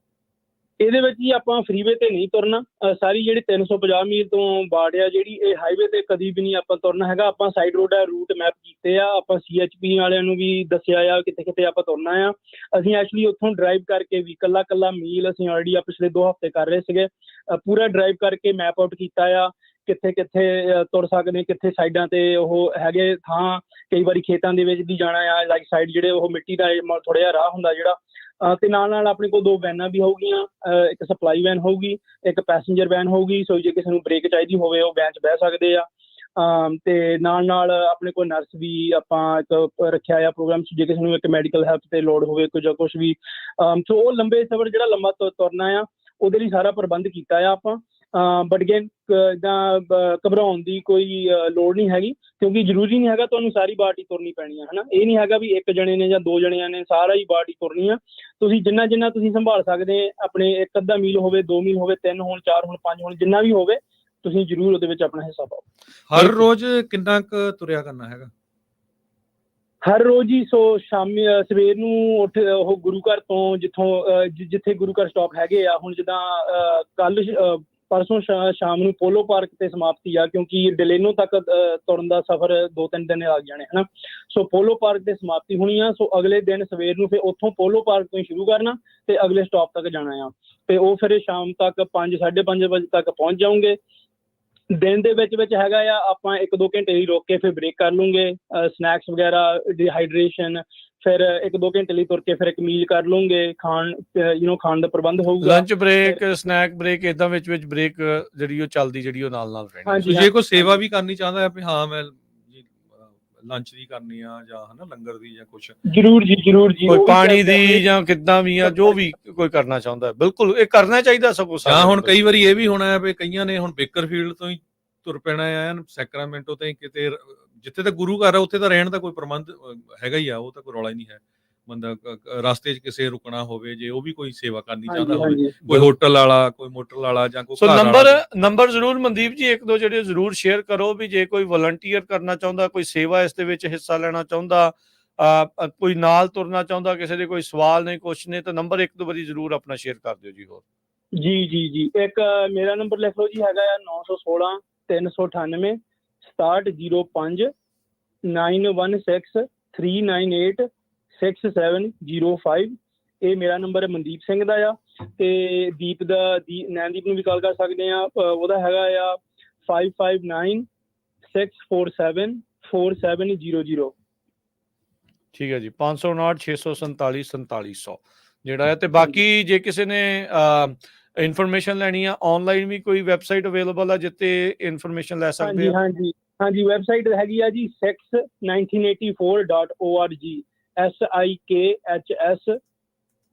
ਇਹਦੇ ਵਿੱਚ ਹੀ ਆਪਾਂ ਫਰੀਵੇ ਤੇ ਨਹੀਂ ਤੁਰਨਾ। ਸਾਰੀ ਜਿਹੜੀ 350 ਮੀਲ ਤੋਂ ਬਾੜ ਆ ਜਿਹੜੀ, ਇਹ ਹਾਈਵੇ ਤੇ ਕਦੀ ਵੀ ਨਹੀਂ ਆਪਾਂ ਤੁਰਨਾ ਹੈਗਾ। ਆਪਾਂ ਸਾਈਡ ਰੂਟ ਮੈਪ ਕੀਤੇ ਆ, ਆਪਾਂ CHP ਵਾਲਿਆਂ ਨੂੰ ਵੀ ਦੱਸਿਆ ਆ ਕਿਤੇ ਕਿਤੇ ਆਪਾਂ ਤੁਰਨਾ ਆ। ਅਸੀਂ ਐਕਚੁਅਲੀ ਉੱਥੋਂ ਡਰਾਈਵ ਕਰਕੇ ਵੀ ਕੱਲਾ ਮੀਲ ਅਸੀਂ ਆਲਰੇਡੀ ਪਿਛਲੇ 2 ਹਫ਼ਤੇ ਕਰ ਰਹੇ ਸੀਗੇ, ਪੂਰਾ ਡਰਾਈਵ ਕਰਕੇ ਮੈਪ ਆਊਟ ਕੀਤਾ ਆ, ਕਿੱਥੇ ਕਿੱਥੇ ਤੁਰ ਸਕਦੇ, ਕਿੱਥੇ ਸਾਈਡਾਂ ਤੇ ਉਹ ਹੈਗੇ ਥਾਂ। ਕਈ ਵਾਰੀ ਖੇਤਾਂ ਦੇ ਵਿੱਚ ਵੀ ਜਾਣਾ ਆ, ਲਾਈਕ ਸਾਈਡ ਜਿਹੜੇ ਉਹ ਮਿੱਟੀ ਦਾ ਥੋੜਾ ਜਿਹਾ ਰਾਹ ਹੁੰਦਾ ਜਿਹੜਾ, ਤੇ ਨਾਲ ਆਪਣੇ ਕੋਲ 2 ਵੈਨਾਂ ਵੀ ਹੋਊਗੀਆਂ, ਇੱਕ ਸਪਲਾਈ ਵੈਨ ਹੋਊਗੀ, ਇੱਕ ਪੈਸੇਂਜਰ ਵੈਨ ਹੋਊਗੀ। ਸੋ ਜੇ ਕਿਸੇ ਨੂੰ ਬ੍ਰੇਕ ਚਾਹੀਦੀ ਹੋਵੇ ਉਹ ਵੈਨ 'ਚ ਬਹਿ ਸਕਦੇ ਆ। ਤੇ ਨਾਲ ਆਪਣੇ ਕੋਲ ਨਰਸ ਵੀ ਆਪਾਂ ਇੱਕ ਰੱਖਿਆ ਆ ਪ੍ਰੋਗਰਾਮ 'ਚ, ਜੇ ਕਿਸੇ ਨੂੰ ਇੱਕ ਮੈਡੀਕਲ ਹੈਲਪ ਤੇ ਲੋੜ ਹੋਵੇ ਕੁਝ ਵੀ। ਸੋ ਉਹ ਲੰਬੇ ਸਫ਼ਰ ਜਿਹੜਾ ਲੰਬਾ ਤੁਰਨਾ ਆ ਉਹਦੇ ਲਈ ਸਾਰਾ ਪ੍ਰਬੰਧ ਕੀਤਾ ਆ ਆਪਾਂ। ਬਟ ਅਗੇਨ ਇੱਦਾਂ ਘਬਰਾਉਣ ਦੀ ਕੋਈ ਲੋੜ ਨਹੀਂ ਹੈਗੀ, ਕਿਉਂਕਿ ਜ਼ਰੂਰੀ ਨਹੀਂ ਹੈਗਾ ਤੁਹਾਨੂੰ ਸਾਰੀ ਬਾਟ ਹੀ ਤੁਰਨੀ ਪੈਣੀ ਆ, ਹੈ ਨਾ। ਇਹ ਨਹੀਂ ਹੈਗਾ ਵੀ ਇੱਕ ਜਣੇ ਨੇ ਜਾਂ 2 ਜਣਿਆਂ ਨੇ ਸਾਰਾ ਹੀ ਬਾਟ ਹੀ ਤੁਰਨੀ ਆ। ਤੁਸੀਂ ਜਿੰਨਾ ਤੁਸੀਂ ਸੰਭਾਲ ਸਕਦੇ, ਆਪਣੇ 1-ਅੱਧਾ ਮੀਲ ਹੋਵੇ, 2 ਮੀਲ ਹੋਵੇ, 3 ਹੋਣ, 4 ਹੋਣ, 5 ਹੋਣ, ਜਿੰਨਾ ਵੀ ਹੋਵੇ ਤੁਸੀਂ ਜ਼ਰੂਰ ਉਹਦੇ ਵਿੱਚ ਆਪਣਾ ਹਿੱਸਾ ਪਾਓ।
ਹਰ ਰੋਜ਼ ਕਿੰਨਾ ਕੁ ਤੁਰਿਆ ਕਰਨਾ ਹੈਗਾ?
ਹਰ ਰੋਜ਼ ਹੀ। ਸੋ ਸ਼ਾਮੀ ਸਵੇਰ ਨੂੰ ਉੱਠ ਉਹ ਗੁਰੂ ਘਰ ਤੋਂ ਜਿੱਥੇ ਗੁਰੂ ਘਰ ਸਟਾਪ ਹੈਗੇ ਆ, ਹੁਣ ਜਿੱਦਾਂ ਪਰਸੋਂ ਸ਼ਾਮ ਨੂੰ ਪੋਲੋ ਪਾਰਕ ਤੇ ਸਮਾਪਤੀ ਆ, ਕਿਉਂਕਿ ਡਿਲੇਨੋ ਤੱਕ ਤੁਰਨ ਦਾ ਸਫ਼ਰ 2-3 ਦਿਨ ਲੱਗ ਜਾਣੇ, ਹਨਾ। ਸੋ ਪੋਲੋ ਪਾਰਕ ਤੇ ਸਮਾਪਤੀ ਹੋਣੀ ਆ। ਸੋ ਅਗਲੇ ਦਿਨ ਸਵੇਰ ਨੂੰ ਫਿਰ ਉੱਥੋਂ ਪੋਲੋ ਪਾਰਕ ਤੋਂ ਹੀ ਸ਼ੁਰੂ ਕਰਨਾ ਤੇ ਅਗਲੇ ਸਟਾਪ ਤੱਕ ਜਾਣਾ ਆ, ਤੇ ਉਹ ਫਿਰ ਸ਼ਾਮ ਤੱਕ 5-5:30 ਵਜੇ ਤੱਕ ਪਹੁੰਚ ਜਾਓਗੇ। ਦਿਨ ਦੇ ਵਿੱਚ ਹੈਗਾ ਆ, ਆਪਾਂ 1-2 ਘੰਟੇ ਲਈ ਰੋਕ ਕੇ ਫਿਰ ਬ੍ਰੇਕ ਕਰ ਲੂੰਗੇ, ਸਨੈਕਸ ਵਗੈਰਾ, ਡੀਹਾਈਡਰੇਸ਼ਨ, ਫਿਰ 1-2 ਘੰਟੇ ਲਈ ਤੁਰ ਕੇ ਫਿਰ ਇੱਕ ਮੀਲ ਕਰ ਲੂੰਗੇ, ਖਾਣ ਦਾ ਪ੍ਰਬੰਧ ਹੋਊਗਾ,
ਲੰਚ ਬ੍ਰੇਕ, ਸਨੈਕ ਬ੍ਰੇਕ, ਇਦਾਂ ਵਿੱਚ ਬ੍ਰੇਕ ਜਿਹੜੀ ਉਹ ਚੱਲਦੀ, ਜਿਹੜੀ ਉਹ ਨਾਲ ਰਹਿਣੀ।
ਜੇ ਕੋਈ ਸੇਵਾ ਵੀ ਕਰਨੀ ਚਾਹੁੰਦਾ ਹੈ ਵੀ ਹਾਂ ਮੈਂ ਲੰਚ ਦੀ ਕਰਨੀ ਆ ਜਾਂ ਹਨਾ ਲੰਗਰ ਦੀ ਜਾਂ ਕੁਝ,
ਜ਼ਰੂਰ ਜੀ
ਕੋਈ ਪਾਣੀ ਦੀ ਜਾਂ ਕਿੱਦਾਂ ਵੀ ਆ, ਜੋ ਵੀ ਕੋਈ ਕਰਨਾ ਚਾਹੁੰਦਾ ਬਿਲਕੁਲ ਇਹ ਕਰਨਾ ਚਾਹੀਦਾ ਸਗੋਂ।
ਜਾਂ ਹੁਣ ਕਈ ਵਾਰੀ ਇਹ ਵੀ ਹੋਣਾ ਹੈ ਵੀ ਕਈਆਂ ਨੇ ਹੁਣ ਬੇਕਰਫੀਲਡ ਤੋਂ ਹੀ ਤੁਰ ਪੈਣਾ ਆ, ਸੈਕਰਾਮੈਂਟੋ ਤੇ ਕਿਤੇ ਜਿੱਥੇ ਤੱਕ ਗੁਰੂ ਘਰ ਆ ਉੱਥੇ ਤਾਂ ਰਹਿਣ ਦਾ ਕੋਈ ਪ੍ਰਬੰਧ ਹੈਗਾ ਹੀ ਆ, ਉਹ ਤਾਂ ਕੋਈ ਰੌਲਾ ਹੀ ਨਹੀਂ ਹੈ। ਬੰਦਾ ਰਸਤੇ 'ਚ ਕਿਸੇ ਰੁਕਣਾ ਹੋਵੇ, ਜੇ ਉਹ ਵੀ ਕੋਈ ਸੇਵਾ ਕਰਨੀ ਚਾਹੁੰਦਾ ਹੋਵੇ, ਕੋਈ ਹੋਟਲ ਵਾਲਾ, ਕੋਈ ਮੋਟਰ ਵਾਲਾ ਜਾਂ ਕੋਈ
ਨੰਬਰ ਜ਼ਰੂਰ ਮਨਦੀਪ ਜੀ 1-2 ਜਿਹੜੇ ਜ਼ਰੂਰ ਸ਼ੇਅਰ ਕਰੋ ਵੀ ਜੇ ਕੋਈ ਵਲੰਟੀਅਰ ਕਰਨਾ ਚਾਹੁੰਦਾ, ਕੋਈ ਸੇਵਾ ਇਸ ਦੇ ਵਿੱਚ ਹਿੱਸਾ ਲੈਣਾ ਚਾਹੁੰਦਾ, ਕੋਈ ਨਾਲ ਤੁਰਨਾ ਚਾਹੁੰਦਾ, ਕਿਸੇ ਦੇ ਕੋਈ ਸਵਾਲ ਨਹੀਂ ਕੁਛ ਨੇ, ਤਾਂ ਨੰਬਰ 1-2 ਵਾਰੀ ਜ਼ਰੂਰ ਆਪਣਾ ਸ਼ੇਅਰ ਕਰ ਦਿਓ ਜੀ। ਹੋਰ ਜੀ
ਇੱਕ ਮੇਰਾ ਨੰਬਰ ਲਿਖ ਲਓ ਜੀ, ਹੈਗਾ ਆ 916 398 6705 916 398 6705। ਇਹ ਮੇਰਾ ਨੰਬਰ ਮਨਦੀਪ ਸਿੰਘ ਦਾ ਆ, ਤੇ ਦੀਪ ਦਾ ਨੈਨਦੀਪ ਨੂੰ ਵੀ ਕਾਲ ਕਰ ਸਕਦੇ ਆ, ਉਹਦਾ ਹੈਗਾ ਆ 559 647 4700।
ਠੀਕ ਹੈ ਜੀ, 559 647 4700 ਜਿਹੜਾ ਹੈ। ਤੇ ਬਾਕੀ ਜੇ ਕਿਸੇ ਨੇ ਇਨਫੋਰਮੇਸ਼ਨ ਲੈਣੀ ਆ, ਆਨਲਾਈਨ ਵੀ ਕੋਈ ਵੈਬਸਾਈਟ ਅਵੇਲੇਬਲ ਆ ਜਿੱਤੇ ਇਨਫੋਰਮੇਸ਼ਨ ਲੈ ਸਕਦੇ ਆ?
ਹਾਂਜੀ ਵੈਬਸਾਈਟ ਹੈਗੀ ਆ ਜੀ sikhs1984.org, SIKHS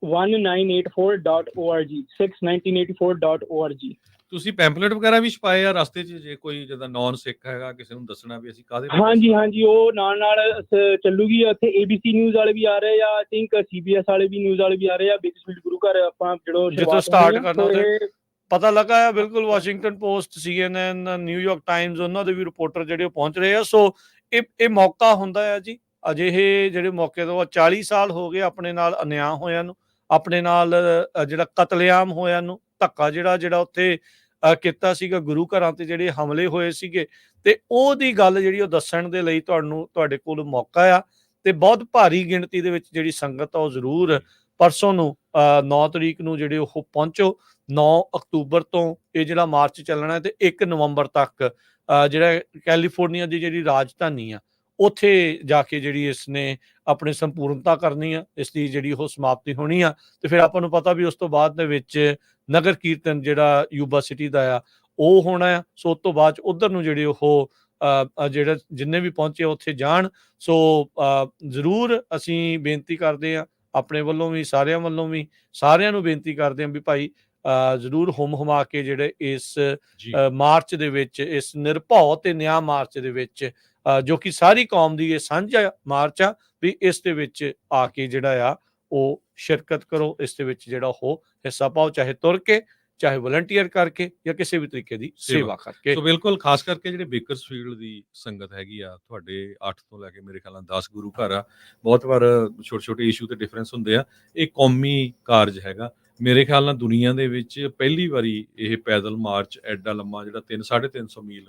1984.org, sikhs1984.org।
ਤੁਸੀਂ ਪੈਂਪਲੇਟ ਵਗੈਰਾ ਵੀ ਛਪਾਏ ਆ ਰਸਤੇ 'ਚ, ਜੇ ਕੋਈ ਜਿੱਦਾਂ ਨੌਨ ਸਿੱਖ ਹੈਗਾ ਕਿਸੇ ਨੂੰ ਦੱਸਣਾ ਵੀ ਅਸੀਂ ਕਾਹਦੇ?
ਹਾਂਜੀ ਉਹ ਨਾਲ ਚੱਲੂਗੀ। ਉੱਥੇ ABC ਨਿਊਜ਼ ਵਾਲੇ ਵੀ ਆ ਰਹੇ ਆ, ਆਈ ਥਿੰਕ CBS ਵਾਲੇ ਵੀ ਨਿਊਜ਼ ਵਾਲੇ ਵੀ ਆ ਰਹੇ ਆ। ਬੇਕਸਫੀਲਡ ਗੁਰੂ ਘਰ ਆਪਾਂ
ਜਿੱਥੋਂ ਸਟਾਰਟ ਕਰਨਾ ਤੇ ਪਤਾ ਲੱਗਾ ਆ ਬਿਲਕੁਲ। Washington post, CNN, New York Times, ਉਹਨਾਂ ਦੇ ਵੀ ਰਿਪੋਰਟਰ ਜਿਹੜੇ ਉਹ ਪਹੁੰਚ ਰਹੇ ਆ। ਸੋ ਇਹ ਮੌਕਾ ਹੁੰਦਾ ਹੈ ਜੀ, ਅਜਿਹੇ ਜਿਹੜੇ ਮੌਕੇ ਤੋਂ 40 ਸਾਲ ਹੋ ਗਏ ਆਪਣੇ ਨਾਲ ਅਨਿਆਂ ਹੋਇਆਂ ਨੂੰ, ਆਪਣੇ ਨਾਲ ਜਿਹੜਾ ਕਤਲੇਆਮ ਹੋਇਆਂ ਨੂੰ, ਧੱਕਾ ਜਿਹੜਾ ਉੱਥੇ ਕੀਤਾ ਸੀਗਾ, ਗੁਰੂ ਘਰਾਂ ਤੇ ਜਿਹੜੇ ਹਮਲੇ ਹੋਏ ਸੀਗੇ, ਤੇ ਉਹਦੀ ਗੱਲ ਜਿਹੜੀ ਉਹ ਦੱਸਣ ਦੇ ਲਈ ਤੁਹਾਡੇ ਕੋਲ ਮੌਕਾ ਆ। ਤੇ ਬਹੁਤ ਭਾਰੀ ਗਿਣਤੀ ਦੇ ਵਿੱਚ ਜਿਹੜੀ ਸੰਗਤ ਆ ਉਹ ਜ਼ਰੂਰ ਪਰਸੋਂ ਨੂੰ 9 ਤਰੀਕ ਨੂੰ ਜਿਹੜੇ ਉਹ ਪਹੁੰਚੋ। 9 ਅਕਤੂਬਰ ਤੋਂ ਇਹ ਜਿਹੜਾ ਮਾਰਚ ਚੱਲਣਾ ਤੇ 1 ਨਵੰਬਰ ਤੱਕ ਜਿਹੜਾ ਕੈਲੀਫੋਰਨੀਆ ਦੀ ਜਿਹੜੀ ਰਾਜਧਾਨੀ ਆ ਉੱਥੇ ਜਾ ਕੇ ਜਿਹੜੀ ਇਸ ਨੇ ਆਪਣੀ ਸੰਪੂਰਨਤਾ ਕਰਨੀ ਆ, ਇਸ ਦੀ ਜਿਹੜੀ ਉਹ ਸਮਾਪਤੀ ਹੋਣੀ ਆ। ਤੇ ਫਿਰ ਆਪਾਂ ਨੂੰ ਪਤਾ ਵੀ ਉਸ ਤੋਂ ਬਾਅਦ ਦੇ ਵਿੱਚ ਨਗਰ ਕੀਰਤਨ ਜਿਹੜਾ ਯੂਬਾ ਸਿਟੀ ਦਾ ਆ ਉਹ ਹੋਣਾ ਆ। ਸੋ ਉਸ ਤੋਂ ਬਾਅਦ ਉਧਰ ਨੂੰ ਜਿਹੜੇ ਉਹ ਜਿਹੜਾ ਜਿੰਨੇ ਵੀ ਪਹੁੰਚੇ ਉੱਥੇ ਜਾਣ। ਸੋ ਜ਼ਰੂਰ ਅਸੀਂ ਬੇਨਤੀ ਕਰਦੇ ਆ ਆਪਣੇ ਵੱਲੋਂ ਵੀ, ਸਾਰਿਆਂ ਵੱਲੋਂ ਵੀ, ਸਾਰਿਆਂ ਨੂੰ ਬੇਨਤੀ ਕਰਦੇ ਆ ਵੀ ਭਾਈ ਜ਼ਰੂਰ ਹੁਮਾ ਕੇ ਜਿਹੜੇ ਇਸ ਮਾਰਚ ਦੇ ਵਿੱਚ, ਇਸ ਨਿਰਭਉ ਤੇ ਨਿਆਂ ਮਾਰਚ ਦੇ ਵਿੱਚ, ਜੋ ਕਿ ਸਾਰੀ ਕੌਮ ਦੀ ਇਹ ਸਾਂਝਾ ਮਾਰਚ ਆ, ਵੀ ਇਸ ਦੇ ਵਿੱਚ ਆ ਕੇ ਜਿਹੜਾ ਆ ਉਹ ਸ਼ਿਰਕਤ ਕਰੋ, ਇਸ ਦੇ ਵਿੱਚ ਜਿਹੜਾ ਉਹ ਹਿੱਸਾ ਪਾਓ, ਚਾਹੇ ਤੁਰ ਕੇ, ਚਾਹੇ ਵਲੰਟੀਅਰ ਕਰਕੇ, ਜਾਂ ਕਿਸੇ ਵੀ ਤਰੀਕੇ ਦੀ ਸੇਵਾ ਕਰਕੇ।
ਸੋ ਬਿਲਕੁਲ, ਖਾਸ ਕਰਕੇ ਜਿਹੜੇ ਬੇਕਰਸਫੀਲਡ ਦੀ ਸੰਗਤ ਹੈਗੀ ਆ, ਤੁਹਾਡੇ 8 ਤੋਂ ਲੈ ਕੇ ਮੇਰੇ ਖਿਆਲ ਨਾਲ 10 ਗੁਰੂ ਘਰ ਆ। ਬਹੁਤ ਵਾਰ ਛੋਟੇ ਇਸ਼ੂ ਤੇ ਡਿਫਰੈਂਸ ਹੁੰਦੇ ਆ। ਇਹ ਕੌਮੀ ਕਾਰਜ ਹੈਗਾ। ਮੇਰੇ ਖਿਆਲ ਨਾਲ ਦੁਨੀਆ ਦੇ ਵਿੱਚ ਪਹਿਲੀ ਵਾਰੀ ਇਹ ਪੈਦਲ ਮਾਰਚ ਐਡਾ ਲੰਮਾ ਜਿਹੜਾ 350 ਮੀਲ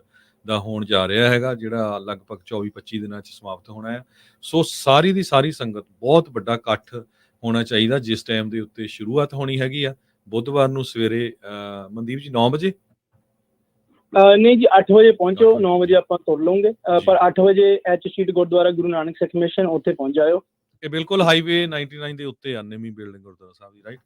ਦਾ ਹੋਣ ਜਾ ਰਿਹਾ ਹੈਗਾ, ਜਿਹੜਾ ਲਗਭਗ 24-25 ਦਿਨਾਂ 'ਚ ਸਮਾਪਤ ਹੋਣਾ ਹੈ। ਸੋ ਸਾਰੀ ਦੀ ਸਾਰੀ ਸੰਗਤ, ਬਹੁਤ ਵੱਡਾ ਇਕੱਠ ਹੋਣਾ ਚਾਹੀਦਾ। ਜਿਸ ਟਾਈਮ ਦੇ ਉੱਤੇ ਸ਼ੁਰੂਆਤ ਹੋਣੀ ਹੈਗੀ ਆ ਬੁੱਧਵਾਰ ਨੂੰ ਸਵੇਰੇ ਮਨਦੀਪ ਜੀ 9 ਵਜੇ
ਨਹੀਂ ਜੀ 8 ਵਜੇ ਪਹੁੰਚੋ, 9 ਵਜੇ ਆਪਾਂ ਤੁਰ ਲਵਾਂਗੇ, ਪਰ 8 ਵਜੇ ਐਚ ਸਟਰੀਟ ਗੁਰਦੁਆਰਾ ਗੁਰੂ ਨਾਨਕ ਸਿੱਖ ਮਿਸ਼ਨ ਉੱਥੇ ਪਹੁੰਚ ਜਾਇਓ।
ਇਹ ਬਿਲਕੁਲ ਹਾਈਵੇ 99 ਦੇ ਉੱਤੇ ਆ, ਨਵੀਂ ਬਿਲਡਿੰਗ ਗੁਰਦੁਆਰਾ ਸਾਹਿਬ ਦੀ, ਰਾਈਟ?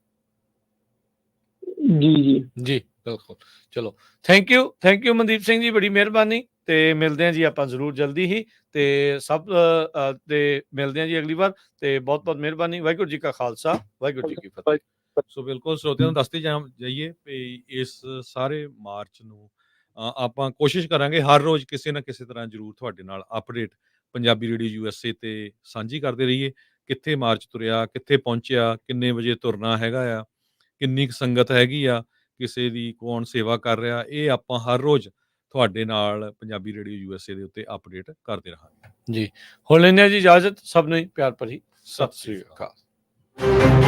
ਜੀ ਬਿਲਕੁਲ। ਚਲੋ, ਥੈਂਕ ਯੂ ਮਨਦੀਪ ਸਿੰਘ ਜੀ, ਬੜੀ ਮਿਹਰਬਾਨੀ। ਤੇ ਮਿਲਦੇ ਹਾਂ ਜੀ ਆਪਾਂ ਜ਼ਰੂਰ ਜਲਦੀ ਹੀ, ਤੇ ਸਭ ਤੇ ਮਿਲਦੇ ਹਾਂ ਜੀ ਅਗਲੀ ਵਾਰ। ਤੇ ਬਹੁਤ ਬਹੁਤ ਮਿਹਰਬਾਨੀ। ਵਾਹਿਗੁਰੂ ਜੀ ਕਾ ਖਾਲਸਾ, ਵਾਹਿਗੁਰੂ ਜੀ ਕੀ ਫਤਿਹ।
ਸੋ ਬਿਲਕੁਲ ਸਰੋਤਿਆਂ ਨੂੰ ਦੱਸਦੇ ਜਾਈਏ ਵੀ ਇਸ ਸਾਰੇ ਮਾਰਚ ਨੂੰ ਆਪਾਂ ਕੋਸ਼ਿਸ਼ ਕਰਾਂਗੇ ਹਰ ਰੋਜ਼ ਕਿਸੇ ਨਾ ਕਿਸੇ ਤਰ੍ਹਾਂ ਜ਼ਰੂਰ ਤੁਹਾਡੇ ਨਾਲ ਅਪਡੇਟ ਪੰਜਾਬੀ ਰੇਡੀਓ USA ਤੇ ਸਾਂਝੀ ਕਰਦੇ ਰਹੀਏ। ਕਿੱਥੇ ਮਾਰਚ ਤੁਰਿਆ, ਕਿੱਥੇ ਪਹੁੰਚਿਆ, ਕਿੰਨੇ ਵਜੇ ਤੁਰਨਾ ਹੈਗਾ ਆ, ਕਿੰਨੀ ਕੁ ਸੰਗਤ ਹੈਗੀ ਆ, ਕਿਸੇ ਦੀ ਕੌਣ ਸੇਵਾ ਕਰ ਰਿਹਾ, ਇਹ ਆਪਾਂ ਹਰ ਰੋਜ਼ ਤੁਹਾਡੇ ਨਾਲ ਪੰਜਾਬੀ ਰੇਡੀਓ USA ਦੇ ਉੱਤੇ ਅਪਡੇਟ ਕਰਦੇ ਰਹਾਂਗੇ ਜੀ। ਹੁਣ ਲੈਂਦੇ ਹਾਂ ਜੀ ਇਜਾਜ਼ਤ। ਸਭ ਨੂੰ ਪਿਆਰ ਭਰੀ ਸਤਿ ਸ੍ਰੀ ਅਕਾਲ।